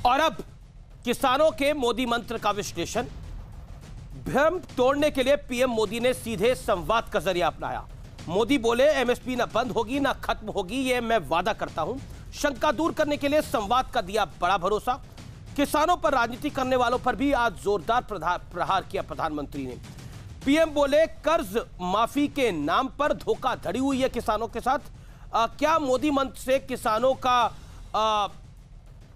और अब किसानों के मोदी मंत्र का विश्लेषण। भ्रम तोड़ने के लिए पीएम मोदी ने सीधे संवाद का जरिया अपनाया। मोदी बोले एमएसपी ना बंद होगी ना खत्म होगी, ये मैं वादा करता हूं। शंका दूर करने के लिए संवाद का दिया बड़ा भरोसा। किसानों पर राजनीति करने वालों पर भी आज जोरदार प्रहार किया प्रधानमंत्री ने। पीएम बोले कर्ज माफी के नाम पर धोखाधड़ी हुई है किसानों के साथ। क्या मोदी मंत्र से किसानों का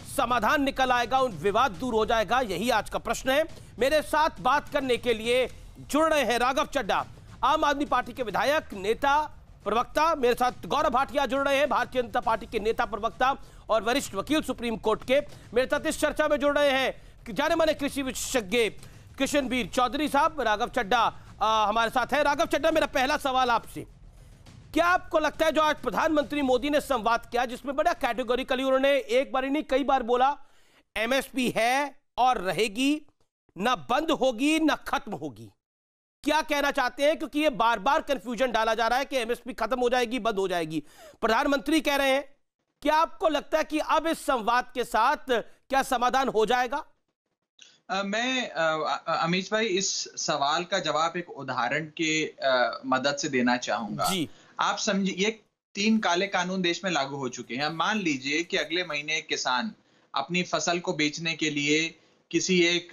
समाधान निकल आएगा, उन विवाद दूर हो जाएगा? यही आज का प्रश्न है। मेरे साथ बात करने के लिए जुड़ रहे हैं राघव चड्ढा, आम आदमी पार्टी के विधायक, नेता, प्रवक्ता। मेरे साथ गौरव भाटिया जुड़ रहे हैं, भारतीय जनता पार्टी के नेता, प्रवक्ता और वरिष्ठ वकील सुप्रीम कोर्ट के। मेरे साथ इस चर्चा में जुड़ रहे हैं जाने माने कृषि विशेषज्ञ कृष्णवीर चौधरी साहब। राघव चड्ढा हमारे साथ है। राघव चड्ढा, मेरा पहला सवाल आपसे, क्या आपको लगता है जो आज प्रधानमंत्री मोदी ने संवाद किया, जिसमें बड़ा कैटेगोरिकली उन्होंने एक बार नहीं कई बार बोला एमएसपी है और रहेगी, ना बंद होगी ना खत्म होगी, क्या कहना चाहते हैं? क्योंकि ये बार बार कंफ्यूजन डाला जा रहा है कि एमएसपी खत्म हो जाएगी, बंद हो जाएगी। प्रधानमंत्री कह रहे हैं, क्या आपको लगता है कि अब इस संवाद के साथ क्या समाधान हो जाएगा? मैं अमीश भाई इस सवाल का जवाब एक उदाहरण के मदद से देना चाहूंगा। जी। आप समझिए, ये 3 काले कानून देश में लागू हो चुके हैं। मान लीजिए कि अगले महीने किसान अपनी फसल को बेचने के लिए किसी एक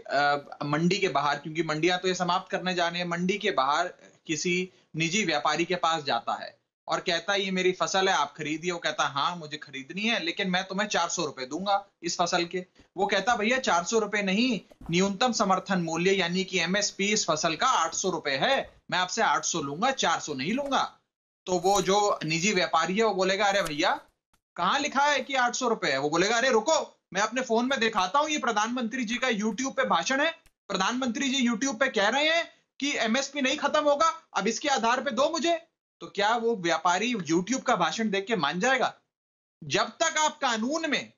मंडी के बाहर, क्योंकि मंडियां तो ये समाप्त करने जा रहे हैं, मंडी के बाहर किसी निजी व्यापारी के पास जाता है और कहता है ये मेरी फसल है, आप खरीदिए। वो कहता है हाँ मुझे खरीदनी है, लेकिन मैं तुम्हें 400 रुपए दूंगा इस फसल के। वो कहता भैया 400 रुपए नहीं, न्यूनतम समर्थन मूल्य यानी कि एमएसपी इस फसल का 800 रुपए है, मैं आपसे 800 लूंगा, 400 नहीं लूंगा। तो वो जो निजी व्यापारी है वो बोलेगा अरे भैया कहाँ लिखा है कि 800 रुपए है? वो बोलेगा अरे रुको, मैं अपने फोन में दिखाता हूं, ये प्रधानमंत्री जी का यूट्यूब पे भाषण है, प्रधानमंत्री जी यूट्यूब पे कह रहे हैं कि एमएसपी नहीं खत्म होगा, अब इसके आधार पे दो मुझे। तो क्या वो व्यापारी यूट्यूब का भाषण देख के मान जाएगा? जब तक आप कानून में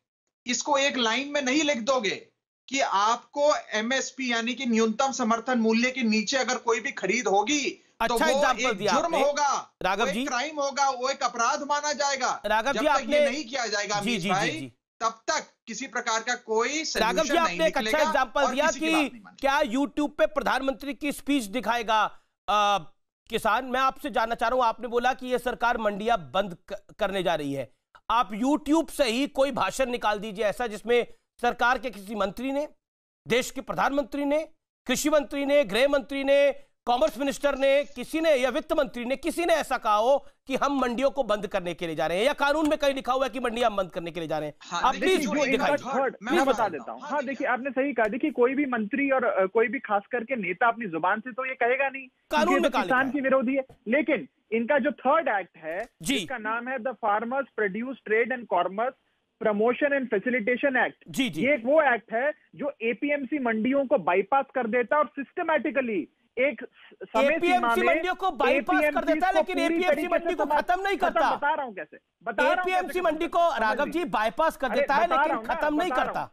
इसको एक लाइन में नहीं लिख दोगे कि आपको एमएसपी यानी कि न्यूनतम समर्थन मूल्य के नीचे अगर कोई भी खरीद होगी तो अच्छा वो एक जुर्म होगा, राघव वो जी, एक क्राइम होगा, वो एक अपराध माना जाएगा। राघव जी, जब तक आपने ये नहीं किया जाएगा अमीश भाई, तब तक किसी प्रकार का कोई राघव जी, आपने एक अच्छा एग्जांपल दिया कि क्या यूट्यूब पे प्रधानमंत्री की स्पीच दिखाएगा किसान। मैं आपसे जानना चाह रहा हूं, आपने बोला कि यह सरकार मंडियां बंद करने जा रही है, आप यूट्यूब से ही कोई भाषण निकाल दीजिए ऐसा जिसमें सरकार के किसी मंत्री ने, देश के प्रधानमंत्री ने, कृषि मंत्री ने, गृह मंत्री ने, कॉमर्स मिनिस्टर ने, किसी ने, या वित्त मंत्री ने, किसी ने ऐसा कहा हो कि हम मंडियों को बंद करने के लिए जा रहे हैं, या कानून में कहीं लिखा हुआ है कि मंडियां बंद करने के लिए जा रहे हैं? हाँ, आप प्लीज मैं बता देता हूँ। हाँ देखिए, आपने सही कहा। देखिए, कोई भी मंत्री और कोई भी खास करके नेता अपनी जुबान से तो ये कहेगा नहीं, कानून में किसान की विरोधी है। लेकिन इनका जो थर्ड एक्ट है, जिसका नाम है the farmers produce trade and commerce promotion and facilitation act, जी जी, ये वो एक्ट है जो एपीएमसी मंडियों को बाईपास कर देता है और सिस्टमैटिकली एक समय सीमा में मंडियों को बाईपास कर देता है, लेकिन एपीएमसी मंडी को खत्म नहीं करता। बता रहा हूं कैसे, एपीएमसी मंडी को राघव जी बाईपास कर देता है लेकिन खत्म नहीं करता।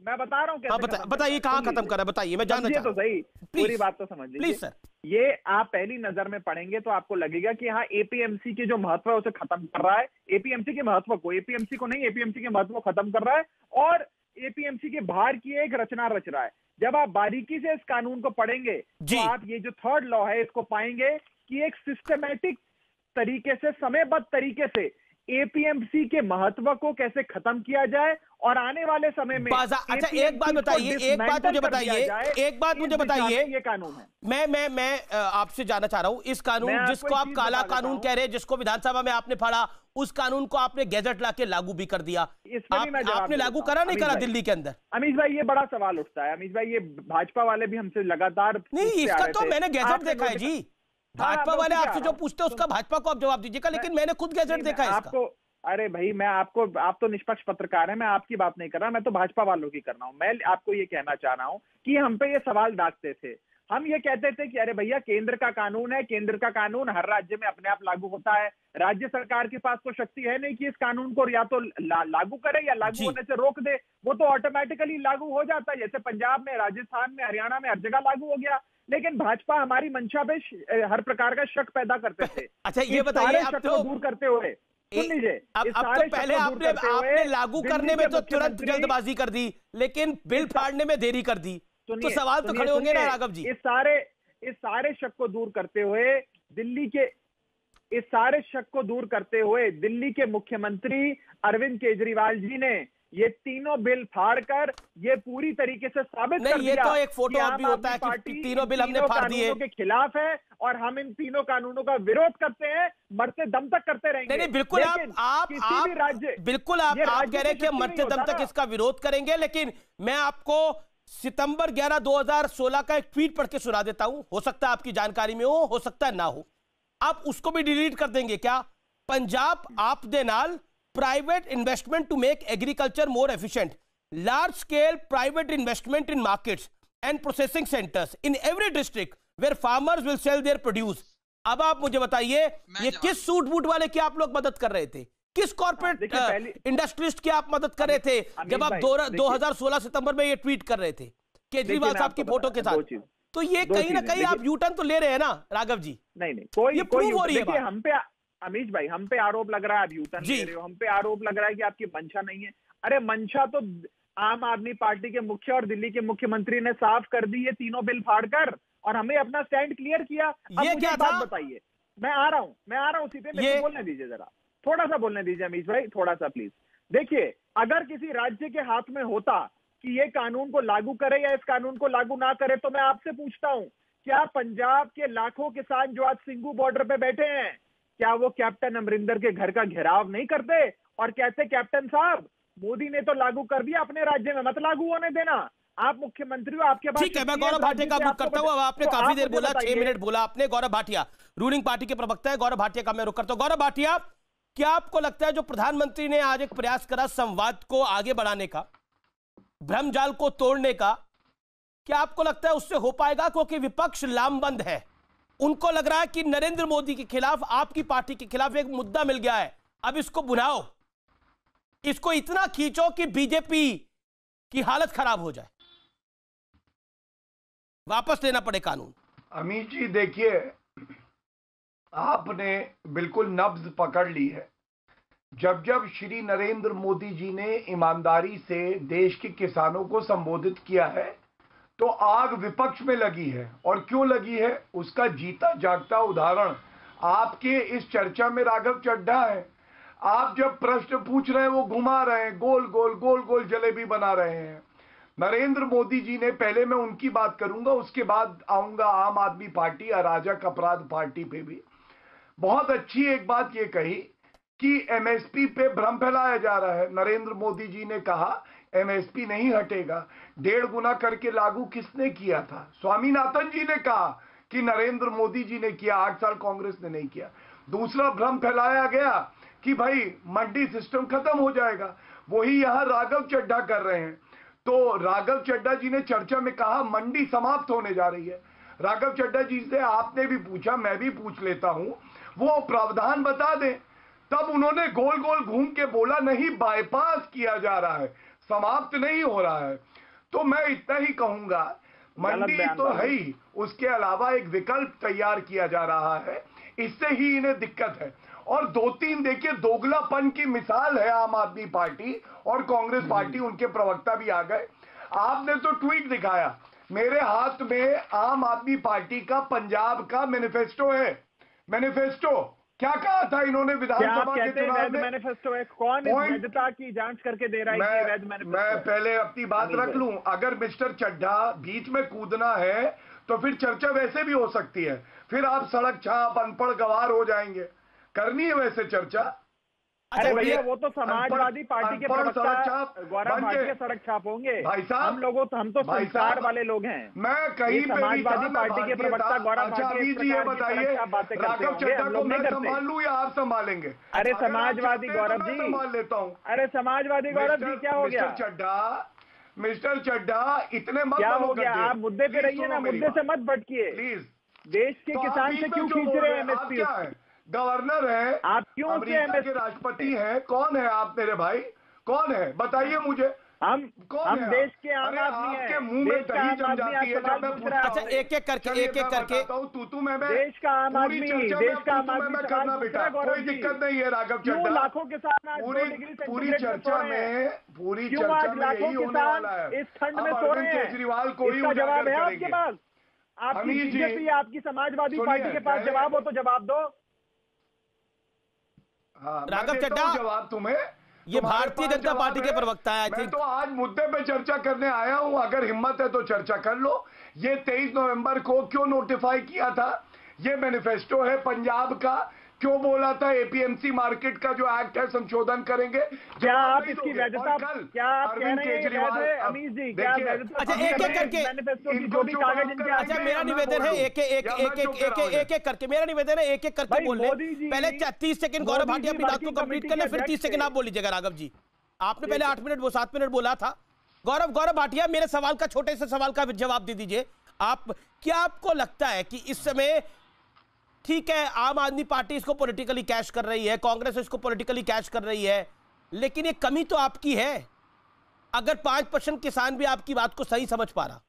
मैं बता रहा हूं कैसे। बताइए कहां खत्म कर रहा है, बताइए, मैं जानना चाहता हूं। तो सही, पूरी बात तो समझ लीजिए प्लीज सर। ये आप पहली नजर में पढ़ेंगे तो आपको लगेगा कि हाँ एपीएमसी की जो महत्व है उसे खत्म कर रहा है, एपीएमसी के महत्व को, एपीएमसी को नहीं, एपीएमसी के महत्व को खत्म कर रहा है और एपीएमसी के बाहर की एक रचना रच रहा है। जब आप बारीकी से इस कानून को पढ़ेंगे तो आप ये जो थर्ड लॉ है इसको पाएंगे कि एक सिस्टमैटिक तरीके से, समयबद्ध तरीके से एपीएमसी के महत्व को कैसे खत्म किया जाए और आने वाले समय में अच्छा एक बात बताइए, एक बात मुझे बताइए, ये कानून है। मैं आपसे जानना चाह रहा हूं, इस कानून जिसको आप काला कानून कह रहे हैं, जिसको विधानसभा में आपने पढ़ा, उस कानून को आपने गैजेट लाके लागू भी कर दिया, आपने लागू करा नहीं करा दिल्ली के अंदर? अमीश भाई ये बड़ा सवाल उठता है। अमीश भाई ये भाजपा वाले भी हमसे लगातार नहीं, इसका तो मैंने गैजेट देखा है जी। भाजपा वाले आपसे जो पूछते हैं उसका भाजपा को आप जवाब दीजिएगा, लेकिन मैंने खुद गैजेट देखा है इसका। अरे भाई आप तो निष्पक्ष पत्रकार हैं, मैं आपकी बात नहीं कर रहा, मैं तो भाजपा वालों की कर रहा हूं। मैं आपको ये कहना चाह रहा हूं कि हम पे ये सवाल दागते थे, हम ये कहते थे कि अरे भैया केंद्र का कानून है, केंद्र का कानून हर राज्य में अपने आप लागू होता है, राज्य सरकार के पास तो शक्ति है नहीं कि इस कानून को या तो लागू करे या लागू होने से रोक दे, वो तो ऑटोमेटिकली लागू हो जाता है। जैसे पंजाब में, राजस्थान में, हरियाणा में हर जगह लागू हो गया। लेकिन भाजपा हमारी मंशा पे हर प्रकार का शक पैदा करते थे। अच्छा ये बताइए, शक को दूर करते हुए सुन लीजिए, अब इस तो सारे पहले शक को दूर करते आपने हुए लागू दिल्ली करने के में तो तुरंत मुख्यमंत्री- जल्दबाजी कर दी, लेकिन बिल फाड़ने में देरी कर दी। तो सवाल तो खड़े होंगे ना राघव जी। इस सारे शक को दूर करते हुए इस सारे शक को दूर करते हुए दिल्ली के मुख्यमंत्री अरविंद केजरीवाल जी ने ये तीनों बिल फाड़कर ये पूरी तरीके से साबित कर दिया। ये तो एक फोटो कि अब भी आम होता है आदमी कि पार्टी तीनों बिल हमने तीनों फाड़ दिए कानूनों के खिलाफ है और हम इन तीनों कानूनों का विरोध करते हैं, मरते दम तक करते रहेंगे। नहीं बिल्कुल, आप किसी भी राज्य बिल्कुल आप कह रहे हैं कि मरते दम तक इसका विरोध करेंगे, लेकिन मैं आपको सितंबर 11 2016 का एक ट्वीट पढ़ के सुना देता हूं, हो सकता है आपकी जानकारी में हो सकता है ना हो। आप उसको भी डिलीट कर देंगे क्या? पंजाब आप दे नाल private investment to make agriculture more efficient, large scale private investment in markets and processing centres in every district where farmers will sell their produce. अब आप मुझे बताइए, ये किस सूट बूट वाले की आप लोग मदद कर रहे थे? किस कॉर्पोरेट इंडस्ट्रियलिस्ट की आप मदद कर रहे थे जब आप 2016 सितंबर में ये ट्वीट कर रहे थे केजरीवाल साहब की फोटो के साथ? तो ये कहीं ना कहीं आप यूटर्न तो ले रहे हैं ना राघव जी? नहीं कोई प्रूव हो रही है। हम पे अमीश भाई हम पे आरोप लग रहा है, आप यूटर्न ले रहे हो। हम पे आरोप लग रहा है कि आपकी मंशा नहीं है। अरे मंशा तो आम आदमी पार्टी के मुख्य और दिल्ली के मुख्यमंत्री ने साफ कर दी है तीनों बिल फाड़कर, और हमें अपना स्टैंड क्लियर किया। अब ये क्या बात था? बताइए, मैं आ रहा हूं उसी पे, मेरे को बोलने दीजिए, जरा थोड़ा सा बोलने दीजिए अमीश भाई, थोड़ा सा प्लीज। देखिए, अगर किसी राज्य के हाथ में होता कि ये कानून को लागू करे या इस कानून को लागू ना करे, तो मैं आपसे पूछता हूं, क्या पंजाब के लाखों किसान जो आज सिंगू बॉर्डर पे बैठे हैं, क्या वो कैप्टन अमरिंदर के घर का घेराव नहीं करते और कहते कैप्टन साहब मोदी ने तो लागू कर दिया, अपने राज्य में मत लागू होने देना, आप मुख्यमंत्री हो, आपके पास। ठीक है, मैं गौरव भाटिया का रुख करता हूं। अब आपने काफी देर बोला, 6 मिनट बोला आपने। गौरव भाटिया रूलिंग पार्टी के प्रवक्ता है, गौरव भाटिया का मैं रुख करता हूं। गौरव भाटिया, क्या आपको लगता है जो प्रधानमंत्री ने आज एक प्रयास करा संवाद को आगे बढ़ाने का, भ्रमजाल को तोड़ने का, क्या आपको लगता है उससे हो पाएगा? क्योंकि विपक्ष लामबंद है, उनको लग रहा है कि नरेंद्र मोदी के खिलाफ, आपकी पार्टी के खिलाफ एक मुद्दा मिल गया है, अब इसको बुलाओ, इसको इतना खींचो कि बीजेपी की हालत खराब हो जाए, वापस लेना पड़े कानून। अमित जी देखिए, आपने बिल्कुल नब्ज पकड़ ली है। जब जब श्री नरेंद्र मोदी जी ने ईमानदारी से देश के किसानों को संबोधित किया है तो आग विपक्ष में लगी है। और क्यों लगी है उसका जीता जागता उदाहरण आपके इस चर्चा में राघव चड्ढा है। आप जब प्रश्न पूछ रहे हैं वो घुमा रहे हैं, गोल गोल गोल गोल जलेबी बना रहे हैं। नरेंद्र मोदी जी ने, पहले मैं उनकी बात करूंगा, उसके बाद आऊंगा आम आदमी पार्टी अराजक अपराध पार्टी पे भी। बहुत अच्छी एक बात ये कही कि एमएसपी पे भ्रम फैलाया जा रहा है। नरेंद्र मोदी जी ने कहा एमएसपी नहीं हटेगा, 1.5 गुना करके लागू किसने किया था? स्वामीनाथन जी ने कहा कि नरेंद्र मोदी जी ने किया, 8 साल कांग्रेस ने नहीं किया। दूसरा भ्रम फैलाया गया कि भाई मंडी सिस्टम खत्म हो जाएगा, वही यहां राघव चड्ढा कर रहे हैं। तो राघव चड्ढा जी ने चर्चा में कहा मंडी समाप्त होने जा रही है। राघव चड्ढा जी से आपने भी पूछा, मैं भी पूछ लेता हूं, वो प्रावधान बता दें। तब उन्होंने गोल गोल घूम के बोला नहीं, बाईपास किया जा रहा है, समाप्त नहीं हो रहा है। तो मैं इतना ही कहूंगा, मंडी तो है ही, उसके अलावा एक विकल्प तैयार किया जा रहा है, इससे ही इन्हें दिक्कत है। और 2-3 देखिए दोगलापन की मिसाल है आम आदमी पार्टी और कांग्रेस पार्टी, उनके प्रवक्ता भी आ गए। आपने तो ट्वीट दिखाया, मेरे हाथ में आम आदमी पार्टी का पंजाब का मैनिफेस्टो है। मैनिफेस्टो क्या कहा था इन्होंने विधानसभा के चुनाव में? मैनिफेस्टो है, कौन इस वैधता की जांच करके दे रहा है कि वैध मैनिफेस्टो? मैं पहले अपनी बात रख लूं। अगर मिस्टर चड्ढा बीच में कूदना है तो फिर चर्चा वैसे भी हो सकती है, फिर आप सड़क छाप अनपढ़ गवार हो जाएंगे। करनी है वैसे चर्चा। अरे भैया वो तो समाजवादी पार्टी के प्रवक्ता गौरव भाटिया सड़क छाप होंगे। भाई साहब, हम तो संस्कार वाले लोग हैं। मैं कहीं पे समाजवादी पार्टी के प्रवक्ता गौरव भाटिया, बताइए राघव चड्ढा को मैं संभाल लूं या आप संभालेंगे? अरे समाजवादी गौरव जी, संभाल लेता हूँ। अरे समाजवादी गौरव जी क्या हो गया? मिस्टर चड्ढा इतने मत, क्या हो गया? आप मुद्दे पे रहिए ना, मुद्दे से मत भटकिए प्लीज। देश के किसान से क्यों खींच रहे हैं एमएसपी? गवर्नर है आप, क्यों अमेरिका के राष्ट्रपति हैं, कौन है आप मेरे भाई? कौन है बताइए मुझे। हम देश के आम आदमी हैं। आपके मुंह में दही जम जाती है जब मैं पूछता हूं। अच्छा एक एक करके तू मैं देश का आम आदमी, देश का आम आदमी करना बेटा, कोई दिक्कत नहीं है राघव चड्ढा। लाखों किसान पूरी चर्चा में यही होने वाला है। इस ठंड में सो रहे हैं, केजरीवाल को ही जवाब है आपके पास? आपकी बीजेपी, आपकी समाजवादी पार्टी के पास जवाब हो तो जवाब दो। राघव चड्ढा जवाब तुम्हें, ये भारतीय जनता पार्टी के प्रवक्ता है। मैं तो आज मुद्दे पे चर्चा करने आया हूं, अगर हिम्मत है तो चर्चा कर लो। ये 23 नवंबर को क्यों नोटिफाई किया था? ये मैनिफेस्टो है पंजाब का। क्यों बोला था एपीएमसी मार्केट का जो एक्ट है संशोधन करेंगे? क्या आप इसकी वैधता, क्या आप कह रहे हैं केजरीवाल, अमीश जी, क्या वैधता? अच्छा एक एक करके, जो भी कागज इनके, अच्छा मेरा निवेदन है एक एक करके, मेरा निवेदन है एक एक करके बोल ले। पहले 30 सेकंड गौरव भाटिया अपनी बात को कंप्लीट कर ले, फिर 30 सेकंड आप बोल लीजिएगा। राघव जी आपने पहले 8 मिनट 7 मिनट बोला था। गौरव भाटिया मेरे सवाल का, छोटे से सवाल का जवाब दे दीजिए आप। क्या आपको लगता है कि इस समय ठीक है आम आदमी पार्टी इसको पॉलिटिकली कैश कर रही है, कांग्रेस इसको पॉलिटिकली कैश कर रही है, लेकिन ये कमी तो आपकी है अगर 5% किसान भी आपकी बात को सही समझ पा रहा?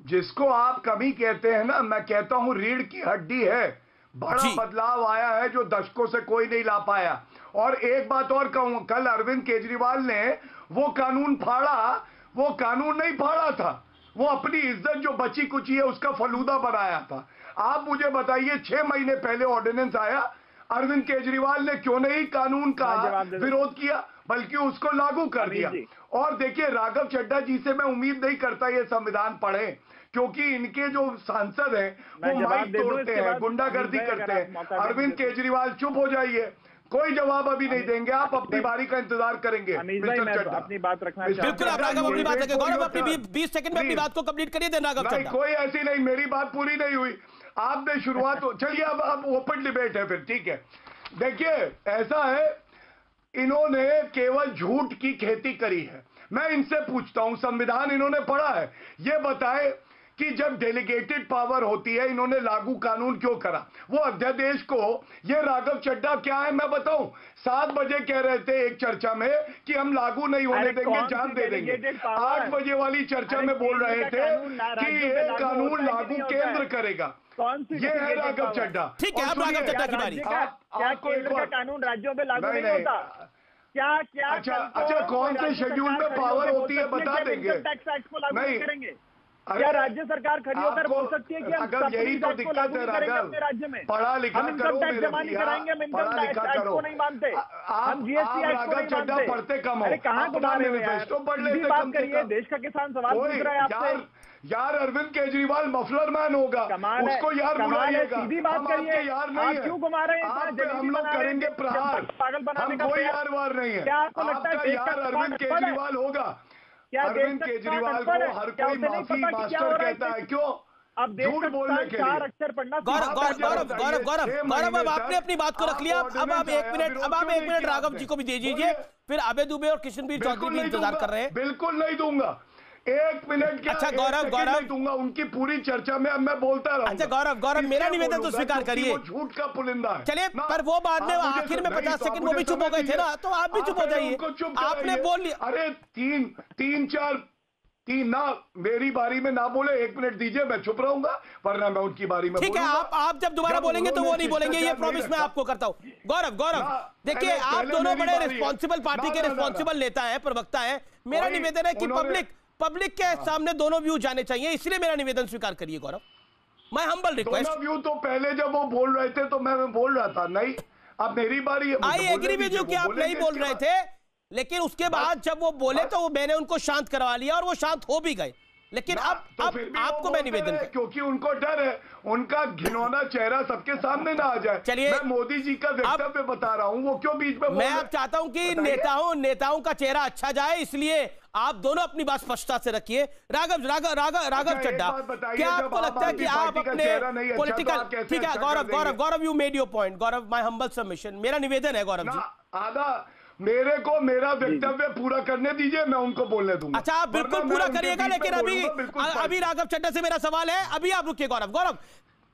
जिसको आप कमी कहते हैं ना, मैं कहता हूं रीढ़ की हड्डी है। बड़ा बदलाव आया है जो दशकों से कोई नहीं ला पाया। और एक बात और कहूं, कल अरविंद केजरीवाल ने वो कानून फाड़ा, वो कानून नहीं फाड़ा था, वो अपनी इज्जत जो बची कुची है उसका फलूदा बनाया था। आप मुझे बताइए 6 महीने पहले ऑर्डिनेंस आया, अरविंद केजरीवाल ने क्यों नहीं कानून का विरोध किया बल्कि उसको लागू कर दिया। और देखिए राघव चड्ढा जी से मैं उम्मीद नहीं करता ये संविधान पढ़े, क्योंकि इनके जो सांसद हैं वो माइक तोड़ते हैं, गुंडागर्दी करते हैं। अरविंद केजरीवाल चुप हो जाइए, कोई जवाब अभी नहीं देंगे, आप अपनी बारी का इंतजार करेंगे। अपनी बात रखना, बिल्कुल आप राघव अपनी बात रखें। गौरव अपनी 20 सेकंड में अपनी बात को कंप्लीट करिए। देना राघव चड्ढा कोई ऐसी नहीं, मेरी बात पूरी नहीं हुई, आपने शुरुआत, चलिए अब ओपन डिबेट है फिर, ठीक है। देखिए ऐसा है, इन्होंने केवल झूठ की खेती करी है। मैं इनसे पूछता हूं, संविधान इन्होंने पढ़ा है, ये बताए कि जब डेलीगेटेड पावर होती है इन्होंने लागू कानून क्यों करा? वो अध्यादेश को, ये राघव चड्ढा क्या है मैं बताऊं, 7 बजे कह रहे थे एक चर्चा में कि हम लागू नहीं होने देंगे, जान दे देंगे। 8 बजे वाली चर्चा में बोल रहे थे कि ये कानून लागू केंद्र करेगा। ये है राघव चड्ढा। ठीक है, अब राघव चड्ढा की बारी। क्या केंद्र का कानून राज्यों में लागू नहीं होता? क्या अच्छा कौन से शेड्यूल में पावर होती है बता देंगे? टैक्स एक्ट को लागू करेंगे? क्या राज्य सरकार खड़ी होकर बोल सकती है कि हम अगर यही तो दिक्कत है राघव, राज्य में पढ़ा लिखा हम इनकम टैक्स जमा नहीं कराएंगे, हम इनकम टैक्स को नहीं मानते, हम जीएसटी एक्ट को नहीं मानते। पढ़ते कम हो, अरे कहाँ घुमा रहे हो? बात करिए, देश का किसान सवाल पूछ रहा है आपसे। यार अरविंद केजरीवाल मफलर मैन होगा, उसको यार बुलाइएगा। सीधी बात करिए, यार नहीं है, क्यों घुमा रहे हैं? हम लोग करेंगे प्रहार, पागल बनाने का कोई यार वार नहीं है। क्या आपको लगता है यार अरविंद केजरीवाल होगा? अरविंद केजरीवाल को हर कोई माफी मास्टर कहता है, क्यों? अब झूठ बोलने के लिए अक्षर पढ़ना। गौरव अब आपने अपनी बात को रख लिया। अब आप 1 मिनट राघव जी को भी दे दीजिए, फिर आबे दुबे और किशनवीर चौधरी भी इंतजार कर रहे हैं। बिल्कुल नहीं दूंगा, 1 मिनट क्या? अच्छा गौरव दूंगा, उनकी पूरी चर्चा में अब मैं बोलता रहूंगा। अच्छा गौरव मेरा निवेदन तो स्वीकार करिए, झूठ का पुलिंदा है। चलिए पर वो बाद में आखिर में 50 सेकंड वो भी चुप हो गए थे ना, तो आप भी चुप हो जाइए। आपने बोल लिया। अरे 3 ना, मेरी बारी में ना बोले, 1 मिनट दीजिए, मैं चुप रहूंगा, वरना मैं उनकी बारी में। ठीक है, आप जब दोबारा बोलेंगे तो वो नहीं बोलेंगे, ये प्रॉमिस मैं आपको करता हूं। गौरव देखिए, आप दोनों बड़े रिस्पॉन्सिबल पार्टी के रिस्पॉन्सिबल नेता है, प्रवक्ता है। मेरा निवेदन है कि पब्लिक के सामने दोनों व्यू जाने चाहिए, इसलिए मेरा निवेदन स्वीकार करिए गौरव। मैं हम्बल रिक्वेस्ट। दोनों व्यू तो पहले जब वो बोल रहे थे तो मैं बोल रहा था, नहीं अब मेरी बारी है। आई एग्री विद यू कि आप नहीं बोल रहे थे, लेकिन उसके बाद जब वो बोले तो मैंने उनको शांत करवा लिया और वो शांत हो भी गए। लेकिन अब आपको मैं निवेदन कर, क्योंकि उनको डर है, उनका घिनौना चेहरा सबके सामने ना आ जाए। चलिए मैं मोदी जी का वक्तव्य बता रहा हूं, वो क्यों बीच में? मैं अब चाहता हूं कि नेताओं का चेहरा अच्छा जाए, इसलिए आप दोनों अपनी बात स्पष्टता से रखिए। राघव चड्ढा, क्या आपको लगता है कि आप अपने पॉलिटिकल, ठीक है Gaurav you made your point. Gaurav my humble submission, मेरा निवेदन है गौरव जी, आधा मेरे को मेरा वक्तव्य पूरा करने दीजिए, मैं उनको बोलने दूंगा। अच्छा आप बिल्कुल पूरा करिएगा, लेकिन अभी राघव चड्ढा से मेरा सवाल है, अभी आप रुकिए गौरव।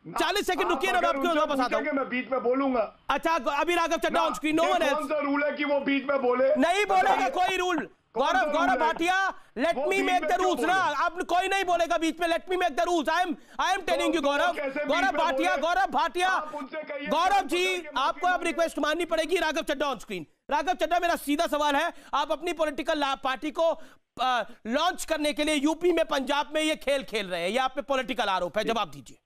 40 सेकंड रुकिए ना, मैं आपको जवाब बताता हूं। मैं बीच में बोलूंगा। अच्छा, अभी Raghav Chadha on screen, no one else. कौन सा रूल है कि वो बीच में बोले? नहीं बोलेगा कोई rule. Gaurav Bhatia, let me make the rules ना। आप कोई नहीं बोलेगा बीच में, let me make the rules. I am telling you Gaurav Bhatia, Gaurav ji, आपको अब रिक्वेस्ट माननी पड़ेगी। Raghav Chadha on screen. राघव चड्ढा, मेरा सीधा सवाल है, आप अपनी पॉलिटिकल पार्टी को लॉन्च करने के लिए यूपी में, पंजाब में ये खेल खेल रहे हैं, ये आप पे पॉलिटिकल आरोप है, जवाब दीजिए।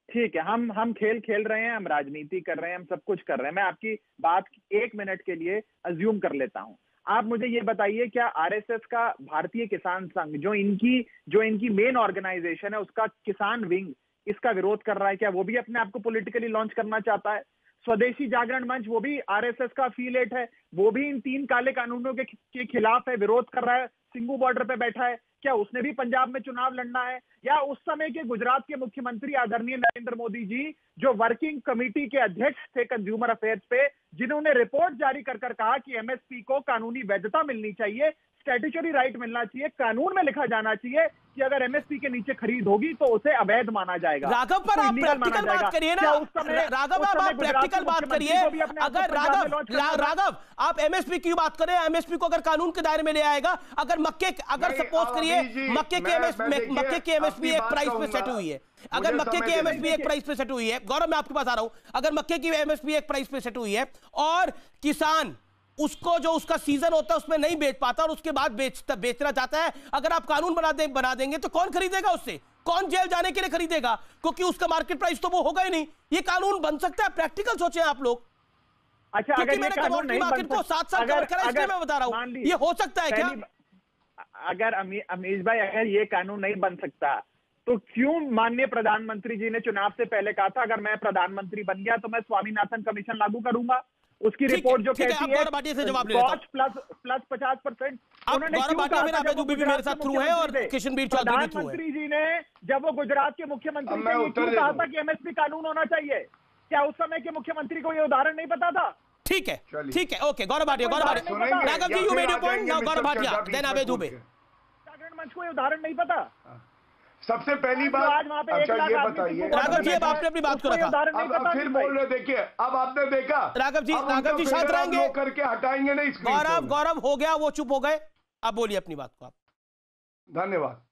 ठीक है, हम खेल खेल रहे हैं, हम राजनीति कर रहे हैं, हम सब कुछ कर रहे हैं। मैं आपकी बात 1 मिनट के लिए अज्यूम कर लेता हूं। आप मुझे ये बताइए, क्या आरएसएस का भारतीय किसान संघ, जो इनकी मेन ऑर्गेनाइजेशन है, उसका किसान विंग इसका विरोध कर रहा है? क्या वो भी अपने आप को पॉलिटिकली लॉन्च करना चाहता है? स्वदेशी जागरण मंच, वो भी आरएसएस का अफिलिएट है, वो भी इन 3 काले कानूनों के खिलाफ है, विरोध कर रहा है, सिंघू बॉर्डर पे बैठा है। क्या उसने भी पंजाब में चुनाव लड़ना है? या उस समय के गुजरात के मुख्यमंत्री आदरणीय नरेंद्र मोदी जी, जो वर्किंग कमेटी के अध्यक्ष थे कंज्यूमर अफेयर्स पे, जिन्होंने रिपोर्ट जारी कर कहा कि एमएसपी को कानूनी वैधता मिलनी चाहिए, स्टैट्यूटरी राइट मिलना चाहिए, कानून में लिखा जाना चाहिए कि अगर एमएसपी के नीचे खरीद होगी तो उसे अवैध माना जाएगा। राघव, पर आप प्रैक्टिकल बात करिए ना। राघव, आप प्रैक्टिकल बात करिए। अगर राघव आप एमएसपी की बात करें, एमएसपी को अगर कानून के दायरे में ले आएगा, अगर सपोज करिए मक्के की एमएसपी एक प्राइस पे सेट हुई है, अगर मक्के की एमएसपी एक प्राइस पे सेट हुई है, गौरव मैं आपके पास आ रहा हूं, अगर मक्के की एमएसपी एक प्राइस पे सेट हुई है और किसान उसको, जो उसका सीजन होता है उसमें नहीं बेच पाता और उसके बाद बेचना चाहता है, अगर आप कानून बना देंगे तो कौन खरीदेगा उससे? कौन जेल जाने के लिए खरीदेगा? क्योंकि उसका मार्केट प्राइस तो वो होगा ही नहीं। ये कानून बन सकता है? प्रैक्टिकल सोचें आप लोग। अच्छा, क्योंकि मैंने कमोडिटी मार्केट को 7 साल कवर करा, इसलिए मैं बता रहा हूं, ये हो सकता है क्या? अगर अमीश भाई, अगर ये कानून नहीं बन सकता तो क्यों माननीय प्रधानमंत्री जी ने चुनाव से पहले कहा था, अगर मैं प्रधानमंत्री बन गया तो मैं स्वामीनाथन कमीशन लागू करूंगा? उसकी रिपोर्ट जो कहती है कॉस्ट प्लस 50%। मेरे साथ थ्रू है और किशनबीर चौधरी भी थ्रू है। प्रधानमंत्री जी ने जब वो गुजरात के मुख्यमंत्री थे, ये क्यों कहा था कि एमएसपी कानून होना चाहिए? क्या उस समय के मुख्यमंत्री को ये उदाहरण नहीं पता था? ठीक है, okay. Gaurav Bhatia, Raghav ji, you made your point, now Gaurav Bhatia, then Abhay Dubey. Jagran Manch को ये उदाहरण नहीं पता? सबसे पहली बात, अच्छा ये बताइए राघव जी, अब आपने अपनी बात को रखा, अब फिर बोल रहे, देखिए अब आपने देखा। राघव जी शांत रहेंगे, करके हटाएंगे नहीं। गौरव हो गया, वो चुप हो गए, अब बोलिए अपनी बात को आप। धन्यवाद।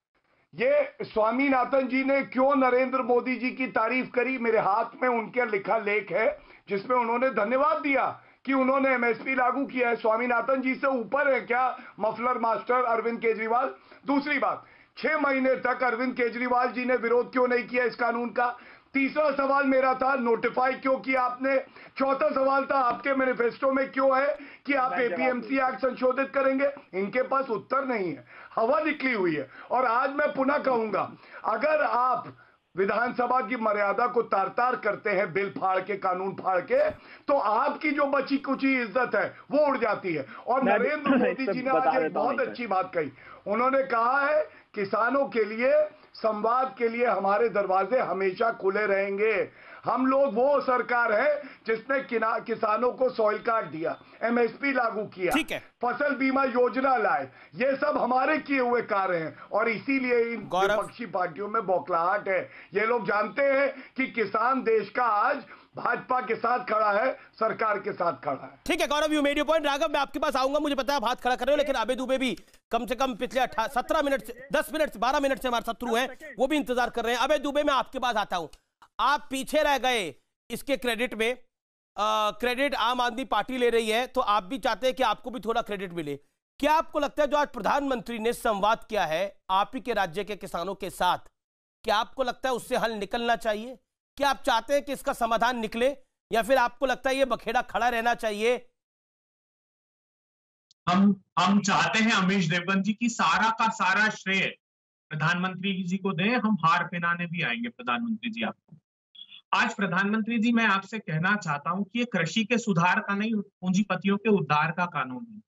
ये स्वामीनाथन जी ने क्यों नरेंद्र मोदी जी की तारीफ करी? मेरे हाथ में उनके लिखा लेख है जिसमें उन्होंने धन्यवाद दिया कि उन्होंने एमएसपी लागू किया है। स्वामीनाथन जी से ऊपर है क्या मफलर मास्टर अरविंद केजरीवाल? दूसरी बात, 6 महीने तक अरविंद केजरीवाल जी ने विरोध क्यों नहीं किया इस कानून का? तीसरा सवाल मेरा था, नोटिफाई क्यों किया आपने? चौथा सवाल था, आपके मैनिफेस्टो में क्यों है कि आप एपीएमसी एक्ट संशोधित करेंगे? इनके पास उत्तर नहीं है, हवा निकली हुई है। और आज मैं पुनः कहूंगा, अगर आप विधानसभा की मर्यादा को तार-तार करते हैं, बिल फाड़ के, कानून फाड़ के, तो आपकी जो बची कुची इज्जत है वो उड़ जाती है। और नरेंद्र मोदी जी ने आज एक बहुत अच्छी बात कही। उन्होंने कहा है किसानों के लिए, संवाद के लिए हमारे दरवाजे हमेशा खुले रहेंगे। हम लोग वो सरकार है जिसने किसानों को सॉइल कार्ड दिया, एमएसपी लागू किया, फसल बीमा योजना लाए, ये सब हमारे किए हुए कार्य हैं। और इसीलिए इन विपक्षी पार्टियों में बौखलाहट है। ये लोग जानते हैं कि किसान देश का आज भाजपा के साथ खड़ा है, सरकार के साथ खड़ा है। ठीक है Gaurav, you made your point. Raghav, मैं आपके पास आऊंगा, मुझे पता है आप हाथ खड़ा कर रहे हो, लेकिन अभय दुबे भी कम से कम पिछले 17 मिनट से 10 मिनट से 12 मिनट से हमारे साथ थ्रू हैं, वो भी इंतजार कर रहे हैं। अभय दुबे, मैं आपके पास आता हूं। आप पीछे रह गए इसके क्रेडिट में, क्रेडिट आम आदमी पार्टी ले रही है, तो आप भी चाहते हैं कि आपको भी थोड़ा क्रेडिट मिले। क्या आपको लगता है जो आज प्रधानमंत्री ने संवाद किया है आप ही के राज्य के किसानों के साथ, क्या आपको लगता है उससे हल निकलना चाहिए? क्या आप चाहते हैं कि इसका समाधान निकले, या फिर आपको लगता है ये बखेड़ा खड़ा रहना चाहिए? हम चाहते हैं अमीश देवगन जी की सारा का सारा श्रेय प्रधानमंत्री जी को दें। हम हार पहनाने भी आएंगे प्रधानमंत्री जी आपको। आज प्रधानमंत्री जी, मैं आपसे कहना चाहता हूं कि ये कृषि के सुधार का नहीं, पूंजीपतियों के उद्धार का कानून है।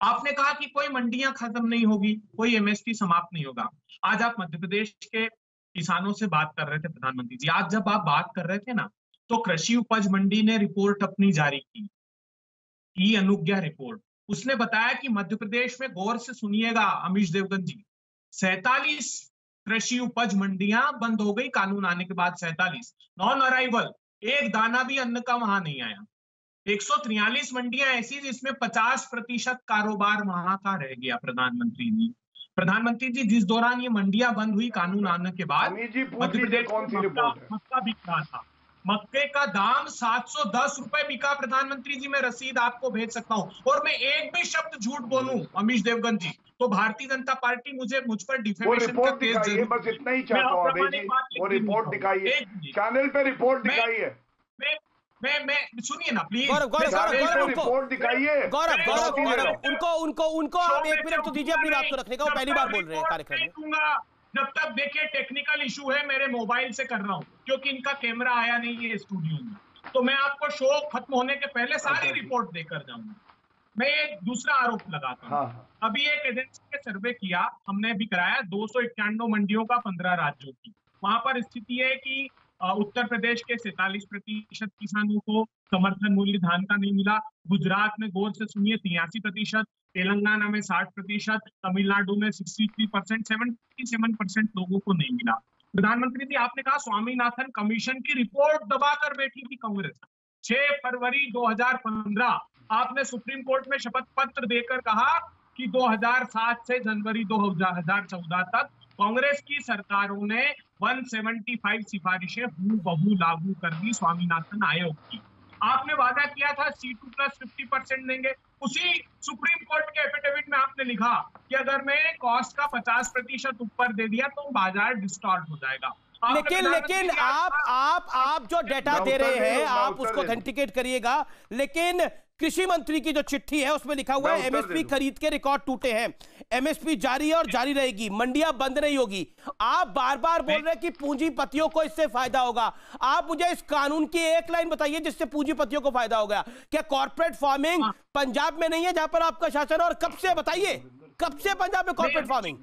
आपने कहा कि कोई मंडियां खत्म नहीं होगी, कोई एमएसपी समाप्त नहीं होगा। आज आप मध्य प्रदेश के किसानों से बात कर रहे थे प्रधानमंत्री जी, आज जब आप बात कर रहे थे ना, तो कृषि उपज मंडी ने रिपोर्ट अपनी जारी की, ई अनुज्ञा रिपोर्ट। उसने बताया कि मध्य प्रदेश में, गौर से सुनिएगा अमीश देवगन जी, 47 कृषि उपज मंडियां बंद हो गई कानून आने के बाद। 47 नॉन अराइवल, एक दाना भी अन्न का वहां नहीं आया। 143 मंडियां ऐसी जिसमें 50% कारोबार वहां का रह गया। प्रधानमंत्री जी जिस दौरान ये मंडियां बंद हुई कानून आने के बाद, अमित जी पूछ मध्य लीजिए प्रदेश कौन सी में रिपोर्ट है। मक्का बिक रहा था। मक्के का दाम 710 रुपए बिका। प्रधानमंत्री जी मैं रसीद आपको भेज सकता हूं। और मैं एक भी शब्द झूठ बोलूं अमीश देवगन जी तो भारतीय जनता पार्टी मुझ पर वो डिफेमेशन का रिपोर्ट केस दिखाइए, जरूर। बस इतना ही चाहता हूँ अभय जी, वो रिपोर्ट दिखाइए, चैनल पे रिपोर्ट दिखाइए। मैं सुनिए ना प्लीज। गौरव रिपोर्ट दिखाइए। उनको आप 1 मिनट तो दीजिए अपनी बात को रखने का। वो पहली बार बोल रहे हैं कार्यक्रम में। जब तक देखिए टेक्निकल इशू है, मेरे मोबाइल से कर रहा हूं क्योंकि इनका कैमरा आया नहीं है स्टूडियो में, तो मैं आपको शो खत्म होने के पहले सारी रिपोर्ट देकर जाऊंगा। मैं ये दूसरा आरोप लगाता हूँ। अभी एक एजेंसी ने सर्वे किया, हमने भी कराया 291 मंडियों का 15 राज्यों की। वहां पर स्थिति है कि उत्तर प्रदेश के 47% किसानों को समर्थन मूल्य धान का नहीं मिला। गुजरात में गौर से सुनिए 83%, तेलंगाना में 60%, तमिलनाडु में 63%, 77% लोगों को नहीं मिला। प्रधानमंत्री जी आपने कहा स्वामीनाथन कमीशन की रिपोर्ट दबाकर बैठी थी कांग्रेस। 6 फरवरी 2015 आपने सुप्रीम कोर्ट में शपथ पत्र देकर कहा कि 2007 से जनवरी 2014 तक कांग्रेस की सरकारों ने 175 सिफारिशें हूबहू लागू कर दी स्वामीनाथन आयोग की। आपने वादा किया था C2 प्लस 50% देंगे। उसी सुप्रीम कोर्ट के एफिडेविट में आपने लिखा कि अगर मैं कॉस्ट का 50% ऊपर दे दिया तो बाजार डिस्टॉर्ट हो जाएगा। लेकिन आप जो डेटा दे रहे हैं आप उसको ऑथेंटिकेट करिएगा। लेकिन कृषि मंत्री की जो चिट्ठी है उसमें लिखा हुआ है एमएसपी खरीद के रिकॉर्ड टूटे हैं, एमएसपी जारी है और जारी रहेगी, मंडियां बंद नहीं होगी। आप बार बार बोल रहे हैं कि पूंजीपतियों को इससे फायदा होगा। आप मुझे इस कानून की एक लाइन बताइए जिससे पूंजीपतियों को फायदा होगा। क्या कॉर्पोरेट फार्मिंग पंजाब में नहीं है जहां पर आपका शासन? और कब से बताइए, कब से पंजाब में कॉर्पोरेट फार्मिंग?